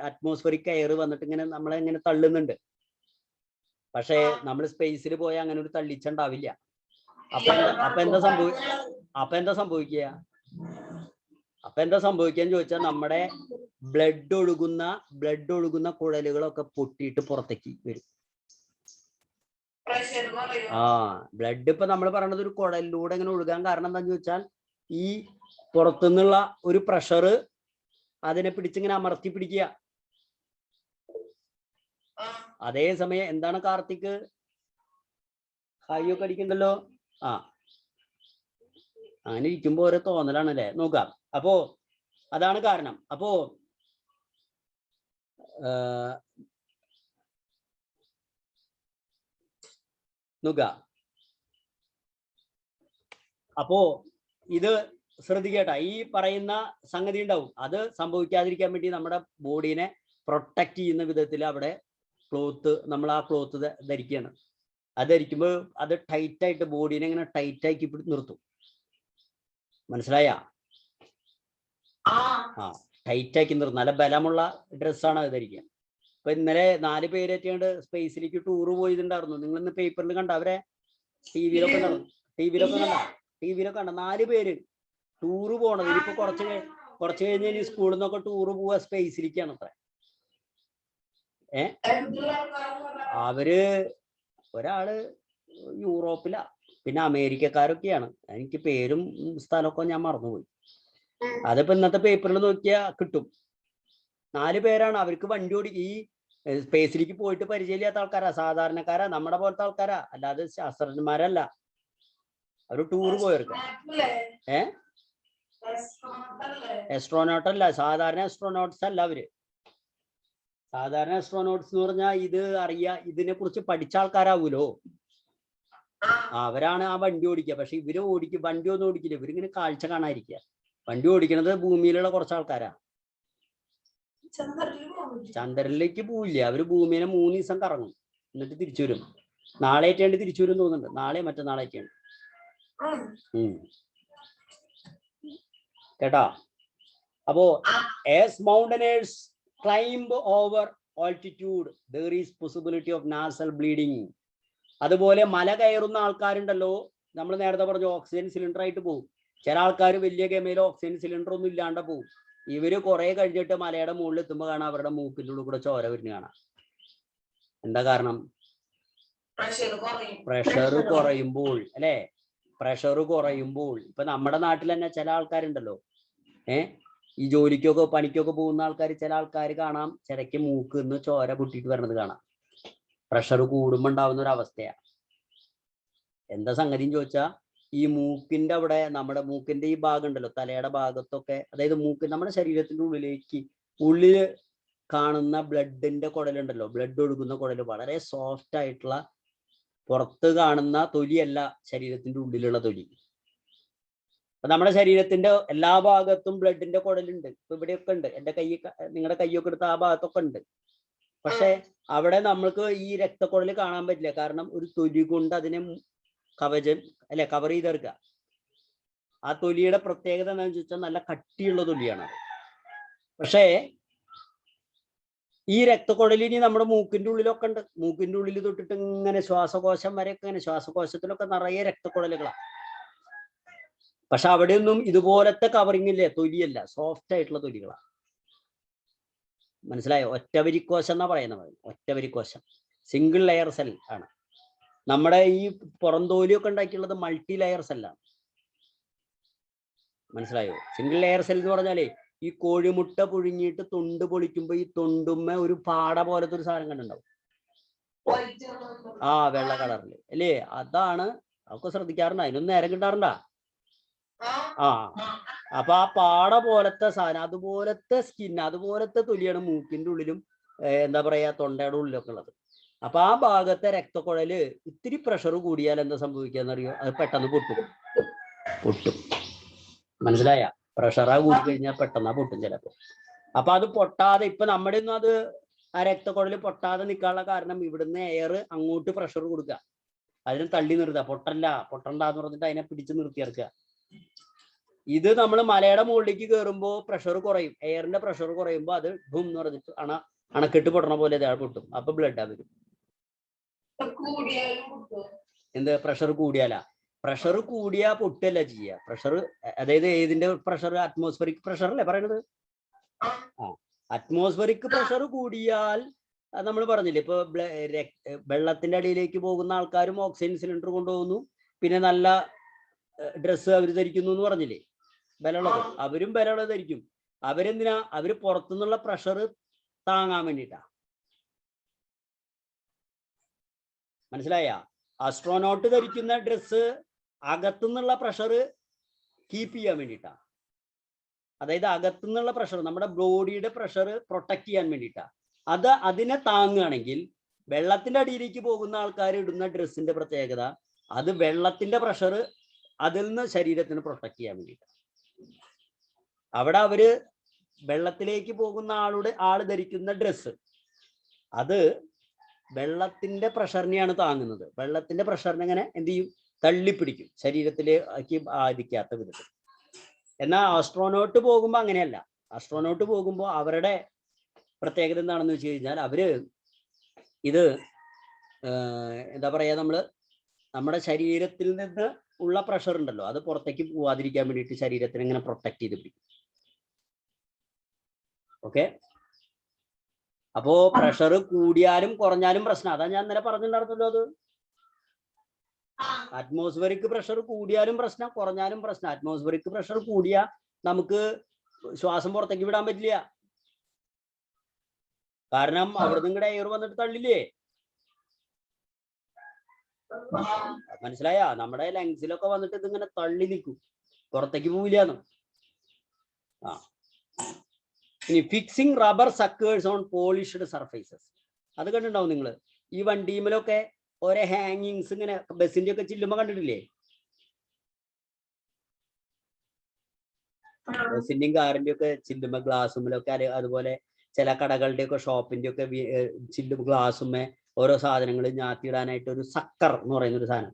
Speaker 1: അറ്റ്മോസ്ഫറിക് എയർ വന്നിട്ട് ഇങ്ങനെ നമ്മളെ ഇങ്ങനെ തള്ളുന്നുണ്ട്. പക്ഷേ നമ്മൾ സ്പേസിൽ പോയാൽ അങ്ങനെ ഒരു തള്ളിച്ചുണ്ടാവില്ല. അപ്പൊ എന്താ സംഭവിക്കുക? അപ്പൊ എന്താ സംഭവിക്കാന്ന് ചോദിച്ചാൽ നമ്മുടെ ബ്ലഡ് ഒഴുകുന്ന കുഴലുകളൊക്കെ പൊട്ടിയിട്ട് പുറത്തേക്ക് വരും. ബ്ലഡ് ഇപ്പൊ നമ്മൾ പറയണത് ഒരു കുഴലിലൂടെ ഇങ്ങനെ ഒഴുകാൻ കാരണം എന്താന്ന് ചോദിച്ചാൽ ഈ പുറത്തുനിന്നുള്ള ഒരു പ്രഷർ അതിനെ പിടിച്ചിങ്ങനെ അമർത്തി പിടിക്കുക. അതേസമയം എന്താണ് കാർത്തിക് ഹായൊക്കെ അടിക്കണ്ടല്ലോ? അങ്ങനെ ഇരിക്കുമ്പോ ഓരോ തോന്നലാണല്ലേ. നോക്കാം. അപ്പോ അതാണ് കാരണം. അപ്പോ നോക്കാം. അപ്പോ ഇത് ശ്രദ്ധിക്കട്ടെ, ഈ പറയുന്ന സംഗതി ഉണ്ടാവും. അത് സംഭവിക്കാതിരിക്കാൻ വേണ്ടി നമ്മുടെ ബോഡീനെ പ്രൊട്ടക്ട് ചെയ്യുന്ന വിധത്തിൽ അവിടെ നമ്മൾ ആ ക്ലോത്ത് ധരിക്കുകയാണ്. അത് ധരിക്കുമ്പോൾ അത് ടൈറ്റായിട്ട് ബോഡീനെ ഇങ്ങനെ ടൈറ്റാക്കി നിർത്തും. മനസ്സിലായ? ടൈറ്റാക്കി നിർത്തും. നല്ല ബലമുള്ള ഡ്രസ്സാണ് അത് ധരിക്കുക. ഇപ്പൊ ഇന്നലെ 4 പേരേറ്റാണ്ട് സ്പേസിലേക്ക് ടൂറ് പോയിട്ടുണ്ടായിരുന്നു. നിങ്ങൾ ഇന്ന് പേപ്പറിൽ കണ്ട, അവരെ ടിവിയിലൊക്കെ കണ്ട 4 പേര് ടൂറ് പോണത്. ഇനിയിപ്പോ കുറച്ച് കഴിഞ്ഞ് ഇനി സ്കൂളിൽ നിന്നൊക്കെ ടൂറ് പോവാ സ്പേസിലേക്കാണ് അത്ര. അവര് ഒരാള് യൂറോപ്പിലാ, പിന്നെ അമേരിക്കക്കാരൊക്കെയാണ്. എനിക്ക് പേരും സ്ഥലമൊക്കെ ഞാൻ മറന്നുപോയി. അതിപ്പോ ഇന്നത്തെ പേപ്പറിൽ നോക്കിയാ കിട്ടും. 4 പേരാണ്. അവർക്ക് വണ്ടി ഈ സ്പേസിലേക്ക് പോയിട്ട് പരിചയമില്ലാത്ത ആൾക്കാരാ, സാധാരണക്കാരാ, നമ്മുടെ പോലത്തെ ആൾക്കാരാ, അല്ലാതെ ശാസ്ത്രജ്ഞന്മാരല്ല. അവര് ടൂർ പോയവർക്ക്. ആസ്ട്രോനോട്ട് അല്ല, സാധാരണ ആസ്ട്രോനോട്ട്സ് അല്ല അവര്. സാധാരണ ആസ്ട്രോനോട്ട്സ് എന്ന് പറഞ്ഞാൽ ഇതിനെ കുറിച്ച് പഠിച്ച ആൾക്കാരാവൂലോ. അവരാണ് ആ വണ്ടി ഓടിക്കുക. പക്ഷെ ഇവര് വണ്ടി ഒന്നും ഓടിക്കില്ല. ഇവരിങ്ങനെ കാഴ്ച കാണാതിരിക്കുക. വണ്ടി ഓടിക്കണത് ഭൂമിയിലുള്ള കുറച്ച് ആൾക്കാരാ. ചന്ദ്രനിലേക്ക് പോവില്ല. അവര് ഭൂമിനെ 3 ദിവസം കറങ്ങും, എന്നിട്ട് തിരിച്ചു വരും. നാളെ ആയിട്ടാണ്ട് തിരിച്ചു വരും തോന്നുന്നുണ്ട്. നാളെ മറ്റന്നാളായിട്ടാണ്. കേട്ടാ. അപ്പോ as mountaineers climb over altitude there is possibility of nasal bleeding. അതുപോലെ മല കയറുന്ന ആൾക്കാരുണ്ടല്ലോ, നമ്മൾ നേരത്തെ പറഞ്ഞു ഓക്സിജൻ സിലിണ്ടർ ആയിട്ട് പോകും. ചില ആൾക്കാർ വലിയ ഗമയിൽ ഓക്സിജൻ സിലിണ്ടർ ഒന്നും ഇല്ലാണ്ട് പോകും. ഇവര് കുറെ കഴിഞ്ഞിട്ട് മലയുടെ മുകളിൽ എത്തുമ്പോൾ കാണാം അവരുടെ മൂക്കിൻ്റെ ഉള്ളിൽ കൂടെ ചോര വരുന്ന കാണാം. എന്താ കാരണം? പ്രഷർ കുറയുമ്പോൾ അല്ലെ, പ്രഷർ കുറയുമ്പോൾ. ഇപ്പൊ നമ്മുടെ നാട്ടിൽ തന്നെ ചില ആൾക്കാരുണ്ടല്ലോ, ഈ ജോലിക്കൊക്കെ പണിക്കൊക്കെ പോകുന്ന ആൾക്കാർ, ചില ആൾക്കാർ കാണാം ചിലക്ക് മൂക്ക് നിന്ന് ചോര പൊട്ടിയിട്ട് വരണത് കാണാം. പ്രഷർ കൂടുമ്പോൾ ഉണ്ടാവുന്ന ഒരു അവസ്ഥയാണ്. എന്താ സംഗതി എന്ന് ചോദിച്ചാൽ, ഈ മൂക്കിന്റെ അവിടെ, നമ്മുടെ മൂക്കിന്റെ ഈ ഭാഗം ഉണ്ടല്ലോ, തലയുടെ ഭാഗത്തൊക്കെ, അതായത് മൂക്ക് നമ്മുടെ ശരീരത്തിന്റെ ഉള്ളിലേക്ക് ഉള്ളില് കാണുന്ന ബ്ലഡിന്റെ കുടലുണ്ടല്ലോ, ബ്ലഡ് ഒഴുകുന്ന കുടല് വളരെ സോഫ്റ്റ് ആയിട്ടുള്ള, പുറത്ത് കാണുന്ന തൊലിയല്ല ശരീരത്തിന്റെ ഉള്ളിലുള്ള തൊലി. അപ്പൊ നമ്മുടെ ശരീരത്തിന്റെ എല്ലാ ഭാഗത്തും ബ്ലഡിന്റെ കുടലുണ്ട്. ഇപ്പൊ ഇവിടെയൊക്കെ ഉണ്ട്, എന്റെ കൈ, നിങ്ങളുടെ കൈയൊക്കെ എടുത്ത ആ ഭാഗത്തൊക്കെ ഉണ്ട്. പക്ഷെ അവിടെ നമ്മൾക്ക് ഈ രക്തക്കുഴല് കാണാൻ പറ്റില്ല. കാരണം ഒരു തൊലി കൊണ്ട് അതിനെ കവചം അല്ലെ കവർ ചെയ്തെടുക്കുക. ആ തൊലിയുടെ പ്രത്യേകത എന്താണെന്ന് ചോദിച്ചാൽ നല്ല കട്ടിയുള്ള തൊലിയാണ്. പക്ഷേ ഈ രക്തക്കുഴലിനി നമ്മുടെ മൂക്കിന്റെ ഉള്ളിലൊക്കെ ഉണ്ട്. മൂക്കിന്റെ ഉള്ളിൽ തൊട്ടിട്ട് ഇങ്ങനെ ശ്വാസകോശം വരെയൊക്കെ, ഇങ്ങനെ ശ്വാസകോശത്തിലൊക്കെ നിറയെ രക്തക്കുഴലുകളാണ്. പക്ഷെ അവിടെയൊന്നും ഇതുപോലത്തെ കവറിങ് ഇല്ലേ, തൊലിയല്ല, സോഫ്റ്റ് ആയിട്ടുള്ള തൊലികളാണ്. മനസ്സിലായോ? ഒറ്റവരിക്കോശം എന്നാ പറയുന്നത്. ഒറ്റവരിക്കോശം, സിംഗിൾ ലെയർ സെൽ ആണ്. നമ്മുടെ ഈ പുറന്തോലിയൊക്കെ ഉണ്ടാക്കിയുള്ളത് മൾട്ടി ലെയർ സെല്ലാണ്. മനസ്സിലായോ? സിംഗിൾ ലെയർ സെൽ എന്ന് പറഞ്ഞാലേ, ഈ കോഴിമുട്ട പുഴുങ്ങിയിട്ട് തൊണ്ട് പൊളിക്കുമ്പോ ഈ തൊണ്ടുമ്മ ഒരു പാട പോലത്തെ ഒരു സാധനം കണ്ടുണ്ടാവും. ആ വെള്ള കളറില് അല്ലേ, അതാണ്. അതൊക്കെ ശ്രദ്ധിക്കാറുണ്ട്, അതിനൊന്നും നേരം കിട്ടാറുണ്ടാ? ആ അപ്പൊ ആ പാട പോലത്തെ സാധനം, അതുപോലത്തെ സ്കിൻ, അതുപോലത്തെ തൊലിയാണ് മൂക്കിന്റെ ഉള്ളിലും എന്താ പറയാ തൊണ്ടയുടെ ഉള്ളിലൊക്കെ ഉള്ളത്. അപ്പൊ ആ ഭാഗത്തെ രക്തക്കുഴല് ഇത്തിരി പ്രഷർ കൂടിയാൽ എന്താ സംഭവിക്കാന്നറിയോ? അത് പെട്ടെന്ന് പൊട്ടും. മനസ്സിലായ? പ്രഷറാ കൂടി കഴിഞ്ഞാൽ പെട്ടെന്നാ പൊട്ടും ചിലപ്പോ. അപ്പൊ അത് പൊട്ടാതെ, ഇപ്പൊ നമ്മുടെ ഒന്നും അത് ആ രക്തക്കുഴല് പൊട്ടാതെ നിൽക്കാനുള്ള കാരണം ഇവിടുന്ന് എയർ അങ്ങോട്ട് പ്രഷർ കൊടുക്കുക, അതിനെ തള്ളി നിർത്തുക. പൊട്ടണ്ടെന്ന് പറഞ്ഞിട്ട് അതിനെ പിടിച്ച് നിർത്തിയിറക്കുക. ഇത് നമ്മൾ മലയുടെ മുകളിലേക്ക് കയറുമ്പോ പ്രഷർ കുറയും, എയറിന്റെ പ്രഷർ കുറയുമ്പോൾ അത് ബും എന്ന് പറഞ്ഞിട്ട് അണക്കെട്ട് പൊട്ടണ പോലെ അത് പൊട്ടും. അപ്പൊ ബ്ലഡ് വരും. എന്ത് പ്രഷർ കൂടിയാലാ? പ്രഷർ കൂടിയാ പൊട്ടല്ല ചെയ്യുക. പ്രഷർ അതായത് ഏതിന്റെ പ്രഷർ? അറ്റ്മോസ്ഫറിക് പ്രഷർ അല്ലേ പറയണത്? ആ, അറ്റ്മോസ്ഫറിക് പ്രഷർ കൂടിയാൽ നമ്മൾ പറഞ്ഞില്ലേ, ഇപ്പൊ വെള്ളത്തിന്റെ അടിയിലേക്ക് പോകുന്ന ആൾക്കാരും ഓക്സിജൻ സിലിണ്ടർ കൊണ്ടുപോകുന്നു, പിന്നെ നല്ല ഡ്രസ്സ് അവർ ധരിക്കുന്നു എന്ന് പറഞ്ഞില്ലേ, ബലമുള്ളത്. അവരും ബലമുള്ളത് ധരിക്കും. അവരെന്തിനാ? അവര് പുറത്തുനിന്നുള്ള പ്രഷർ താങ്ങാൻ വേണ്ടിയിട്ടാ. മനസ്സിലായ? ആസ്ട്രോനോട്ട് ധരിക്കുന്ന ഡ്രസ്സ് അകത്തുനിന്നുള്ള പ്രഷർ കീപ്പ് ചെയ്യാൻ വേണ്ടിയിട്ടാ. അതായത് അകത്തുനിന്നുള്ള പ്രഷർ, നമ്മുടെ ബോഡിയുടെ പ്രഷർ പ്രൊട്ടക്ട് ചെയ്യാൻ വേണ്ടിയിട്ടാ. അതിനെ താങ്ങുകയാണെങ്കിൽ, വെള്ളത്തിന്റെ അടിയിലേക്ക് പോകുന്ന ആൾക്കാർ ഇടുന്ന ഡ്രസ്സിന്റെ പ്രത്യേകത, അത് വെള്ളത്തിന്റെ പ്രഷർ അതിൽ നിന്ന് ശരീരത്തിന് പ്രൊട്ടക്ട് ചെയ്യാൻ വേണ്ടിയിട്ടാണ്. അവിടെ അവര് വെള്ളത്തിലേക്ക് പോകുന്ന ആള് ധരിക്കുന്ന ഡ്രസ്സ് അത് വെള്ളത്തിന്റെ പ്രഷറിനെയാണ് താങ്ങുന്നത്. വെള്ളത്തിന്റെ പ്രഷറിനെ എങ്ങനെ എന്ത് ചെയ്യും? തള്ളിപ്പിടിക്കും, ശരീരത്തിലേക്ക് ബാധിക്കാത്ത വിധത്തിൽ. എന്നാൽ ആസ്ട്രോനോട്ട് പോകുമ്പോൾ അങ്ങനെയല്ല. ആസ്ട്രോനോട്ട് പോകുമ്പോൾ അവരുടെ പ്രത്യേകത എന്താണെന്ന് വെച്ച് കഴിഞ്ഞാൽ, അവര് ഇത് എന്താ പറയാ, നമ്മുടെ ശരീരത്തിൽ നിന്ന് ഉള്ള പ്രഷർ ഉണ്ടല്ലോ, അത് പുറത്തേക്ക് പോവാതിരിക്കാൻ വേണ്ടിയിട്ട് ശരീരത്തിനെ ഇങ്ങനെ പ്രൊട്ടക്ട് ചെയ്ത് പിടിക്കും. ഓക്കെ. അപ്പോ പ്രഷർ കൂടിയാലും കുറഞ്ഞാലും പ്രശ്നം. അതാ ഞാൻ ഇന്നലെ പറഞ്ഞിട്ടുണ്ടായിരുന്നല്ലോ. അത് അറ്റ്മോസ്ഫറിക് പ്രഷർ കൂടിയാലും പ്രശ്നം, കുറഞ്ഞാലും പ്രശ്നം. അറ്റ്മോസ്ഫറിക് പ്രഷർ കൂടിയാൽ നമുക്ക് ശ്വാസം പുറത്തേക്ക് വിടാൻ പറ്റില്ല. കാരണം അവിടെ നിങ്ങളുടെ എയർ വന്നിട്ട് തള്ളില്ലേ. മനസ്സിലായ? നമ്മുടെ ലങ്സിലൊക്കെ വന്നിട്ട് ഇതിങ്ങനെ തള്ളി നിൽക്കും, പുറത്തേക്ക് പോവില്ലാന്ന്. ഇനി fixing rubber suckers on polished surfaces, അത് കണ്ടിട്ടുണ്ടാവും നിങ്ങൾ. ഈ വണ്ടിയിലൊക്കെ ഓരോ ഹാങ്ങിങ്സ് ഇങ്ങനെ ബസിന്റെ ഒക്കെ ചില്ലുമ്പോ കണ്ടിട്ടില്ലേ? ബസിന്റെയും കാറിന്റെയും ഒക്കെ ചില്ലുമ്പോ ഗ്ലാസുമ്മലൊക്കെ, അതുപോലെ ചില കടകളുടെ ഒക്കെ ഷോപ്പിന്റെ ഒക്കെ ചില്ലും ഗ്ലാസുമ്മേ ഓരോ സാധനങ്ങൾ ഞാത്തിയിടാനായിട്ട് ഒരു സക്കർ എന്ന് പറയുന്ന ഒരു സാധനം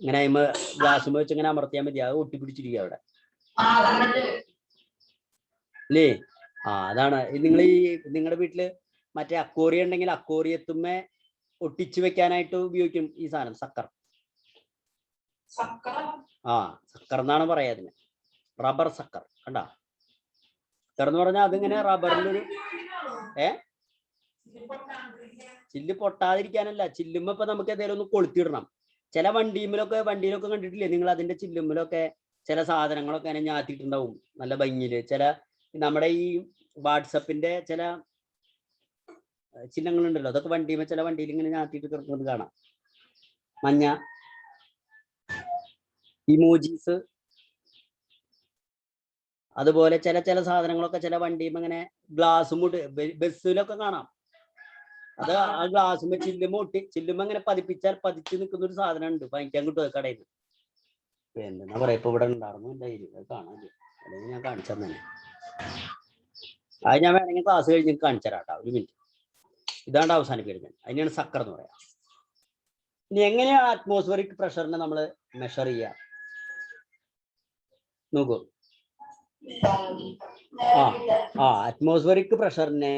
Speaker 1: ഇങ്ങനെ ഗ്ലാസുമ്മ വെച്ച് ഇങ്ങനെ അമർത്തിയാൽ മതി, അത് ഒട്ടിപ്പിടിച്ചിരിക്കുക അവിടെ. അല്ലേ? അതാണ് നിങ്ങൾ ഈ നിങ്ങളുടെ വീട്ടില് മറ്റേ അക്കോറിയ ഉണ്ടെങ്കിൽ അക്കോറിയത്തുമ്മേ ഒട്ടിച്ചു വെക്കാനായിട്ട് ഉപയോഗിക്കും ഈ സാധനം, സക്കർ. സക്കർ എന്നാണ് പറയാ അതിന്, റബ്ബർ സക്കർ. കണ്ടാ? സക്കർ എന്ന് പറഞ്ഞാൽ അതിങ്ങനെ റബ്ബറിലൊരു ചില്ല് പൊട്ടാതിരിക്കാനല്ല, ചില്ലുമ്പോ ഇപ്പൊ നമുക്ക് ഏതെങ്കിലും ഒന്ന് കൊളുത്തിടണം. ചില വണ്ടിയിലൊക്കെ കണ്ടിട്ടില്ലേ നിങ്ങൾ? അതിന്റെ ചില്ലുമ്പിലൊക്കെ ചില സാധനങ്ങളൊക്കെ അങ്ങനെ ഞാത്തിയിട്ടുണ്ടാവും നല്ല ഭംഗിയില്. ചില നമ്മുടെ ഈ വാട്സപ്പിന്റെ ചില ചിഹ്നങ്ങളുണ്ടല്ലോ, അതൊക്കെ ചില വണ്ടിയിൽ ഇങ്ങനെ ഞാത്തിയിട്ട് കിടക്കുന്നത് കാണാം. മഞ്ഞ ഇമോജീസ്, അതുപോലെ ചില സാധനങ്ങളൊക്കെ ചില വണ്ടിയും ഇങ്ങനെ ഗ്ലാസ് ബസ്സിലൊക്കെ കാണാം. അത് ആ ഗ്ലാസുമ്പോ ചില്ലുമ്പോ ഇങ്ങനെ പതിച്ച് നിൽക്കുന്ന ഒരു സാധനം ഉണ്ട്, വാങ്ങിക്കാൻ കിട്ടും കടയിൽ നിന്ന്. എന്താ പറയാ, ഇപ്പൊ ഇവിടെ ഉണ്ടായിരുന്നു കാണാൻ, അല്ലെങ്കിൽ ഞാൻ കാണിച്ചു തന്നെ. അത് ഞാൻ വേണമെങ്കിൽ ക്ലാസ് കഴിഞ്ഞ് കാണിച്ചു തരാം കേട്ടോ, ഒരു മിനിറ്റ്. ഇതാണ്ട് അവസാനിപ്പിക്കുന്നത്, അതിനാണ് സക്കർ എന്ന് പറയാം. ഇനി എങ്ങനെയാണ് അറ്റ്മോസ്ഫിയറിക് പ്രഷറിനെ നമ്മൾ മെഷർ ചെയ്യുക നോക്കൂ. അറ്റ്മോസ്ഫിയറിക് പ്രഷറിനെ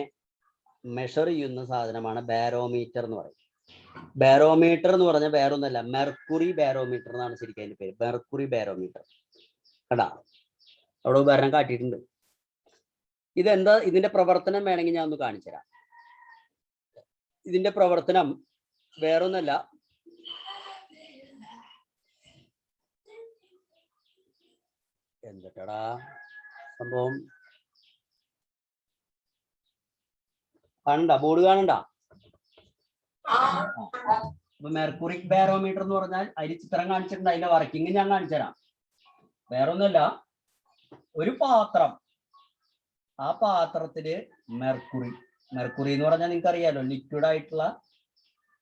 Speaker 1: മെഷർ ചെയ്യുന്ന സാധനമാണ് ബാരോമീറ്റർ എന്ന് പറയും. ബാരോമീറ്റർ എന്ന് പറഞ്ഞാൽ വേറൊന്നല്ല, മെർക്കുറി ബാരോമീറ്റർ എന്നാണ് ശരിക്കും അതിന്റെ പേര്. മെർക്കുറി ബാരോമീറ്റർ കണ്ടാ, അവിടെ ഉപകരണം കാട്ടിയിട്ടുണ്ട്. ഇതെന്താ ഇതിന്റെ പ്രവർത്തനം വേണമെങ്കിൽ ഞാൻ ഒന്ന് കാണിച്ചു തരാം. ഇതിന്റെ പ്രവർത്തനം വേറൊന്നല്ല, എന്തിട്ടാ സംഭവം കാണണ്ട, ബോർഡ് കാണണ്ട. അപ്പൊ മെർക്കുറിക് ബാരോമീറ്റർ എന്ന് പറഞ്ഞാൽ അതിൽ ചിത്രം കാണിച്ചിട്ടുണ്ട്, അതിന്റെ വർക്കിംഗ് ഞാൻ കാണിച്ചു തരാം. വേറൊന്നുമല്ല, ഒരു പാത്രം, ആ പാത്രത്തില് മെർക്കുറി എന്ന് പറഞ്ഞാൽ നിങ്ങൾക്ക് അറിയാലോ, ലിക്വിഡ് ആയിട്ടുള്ള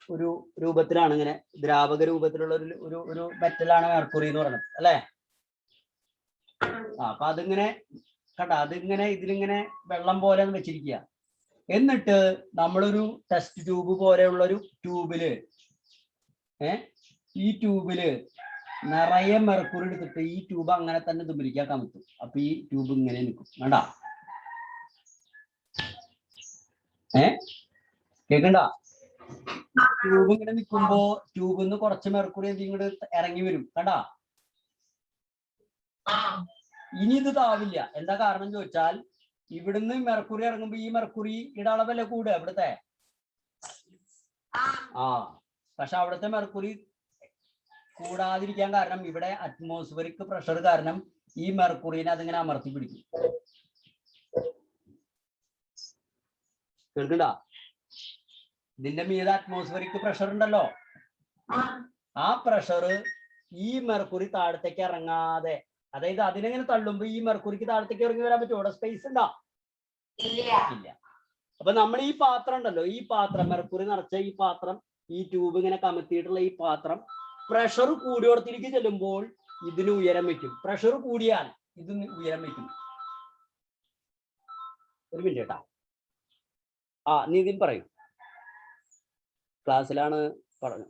Speaker 1: ഒരു രൂപത്തിലാണ്, ഇങ്ങനെ ദ്രാവക രൂപത്തിലുള്ള ഒരു മെറ്റലാണ് മെർക്കുറി എന്ന് പറയുന്നത് അല്ലെ? അപ്പൊ അതിങ്ങനെ കണ്ട, അതിങ്ങനെ ഇതിലിങ്ങനെ വെള്ളം പോലെ വെച്ചിരിക്കുക. എന്നിട്ട് നമ്മളൊരു ടെസ്റ്റ് ട്യൂബ് പോലെയുള്ള ഒരു ട്യൂബില് ഈ ട്യൂബില് നിറയെ മെർക്കുറി എടുത്തിട്ട് ഈ ട്യൂബ് അങ്ങനെ തന്നെ തുമ്പിരിക്കാൻ കമത്തും. അപ്പൊ ഈ ട്യൂബ് ഇങ്ങനെ നിൽക്കും, വേണ്ട കേക്കണ്ട? ട്യൂബ് ഇങ്ങനെ നിൽക്കുമ്പോ ട്യൂബിൽ നിന്ന് കുറച്ച് മെർക്കുറി ഇങ്ങോട്ട് ഇറങ്ങി വരും, കണ്ടാ? ഇനി ഇത് താവില്ല. എന്താ കാരണം ചോദിച്ചാൽ, ഇവിടുന്ന് മെർക്കുറി ഇറങ്ങുമ്പോ ഈ മെർക്കുറിയുടെ അളവല്ലേ കൂടുക ഇവിടുത്തെ. പക്ഷെ അവിടുത്തെ മെർക്കുറി കൂടാതിരിക്കാൻ കാരണം ഇവിടെ അറ്റ്മോസ്ഫിയറിക് പ്രഷർ കാരണം ഈ മെർക്കുറിനെ അതിങ്ങനെ അമർത്തി പിടിക്കും. കേൾക്കണ്ട? ഇതിന്റെ മീതെ അറ്റ്മോസ്ഫിയറിക് പ്രഷർ ഉണ്ടല്ലോ, ആ പ്രഷർ ഈ മെർക്കുറി താഴത്തേക്ക് ഇറങ്ങാതെ, അതായത് അതിനെങ്ങനെ തള്ളുമ്പോ ഈ മെർക്കുറിക്ക് താഴത്തേക്ക് ഇറങ്ങി വരാൻ പറ്റുമോ? അവിടെ സ്പേസ് ഉണ്ടോ? ഇല്ല. അപ്പൊ നമ്മൾ ഈ പാത്രം ഉണ്ടല്ലോ, ഈ പാത്രം മെർക്കുറി നിറച്ച ഈ പാത്രം, ഈ ട്യൂബ് ഇങ്ങനെ കമത്തിയിട്ടുള്ള ഈ പാത്രം പ്രഷർ കൂടിയോടത്തിലേക്ക് ചെല്ലുമ്പോൾ ഇതിന് ഉയരം വെക്കും. പ്രഷർ കൂടിയാൽ ഇതിന് ഉയരം വെക്കും. ഒരു മിനിറ്റ് കേട്ടാ. നീതിൻ പറയൂ, ക്ലാസ്സിലാണ് പറഞ്ഞു.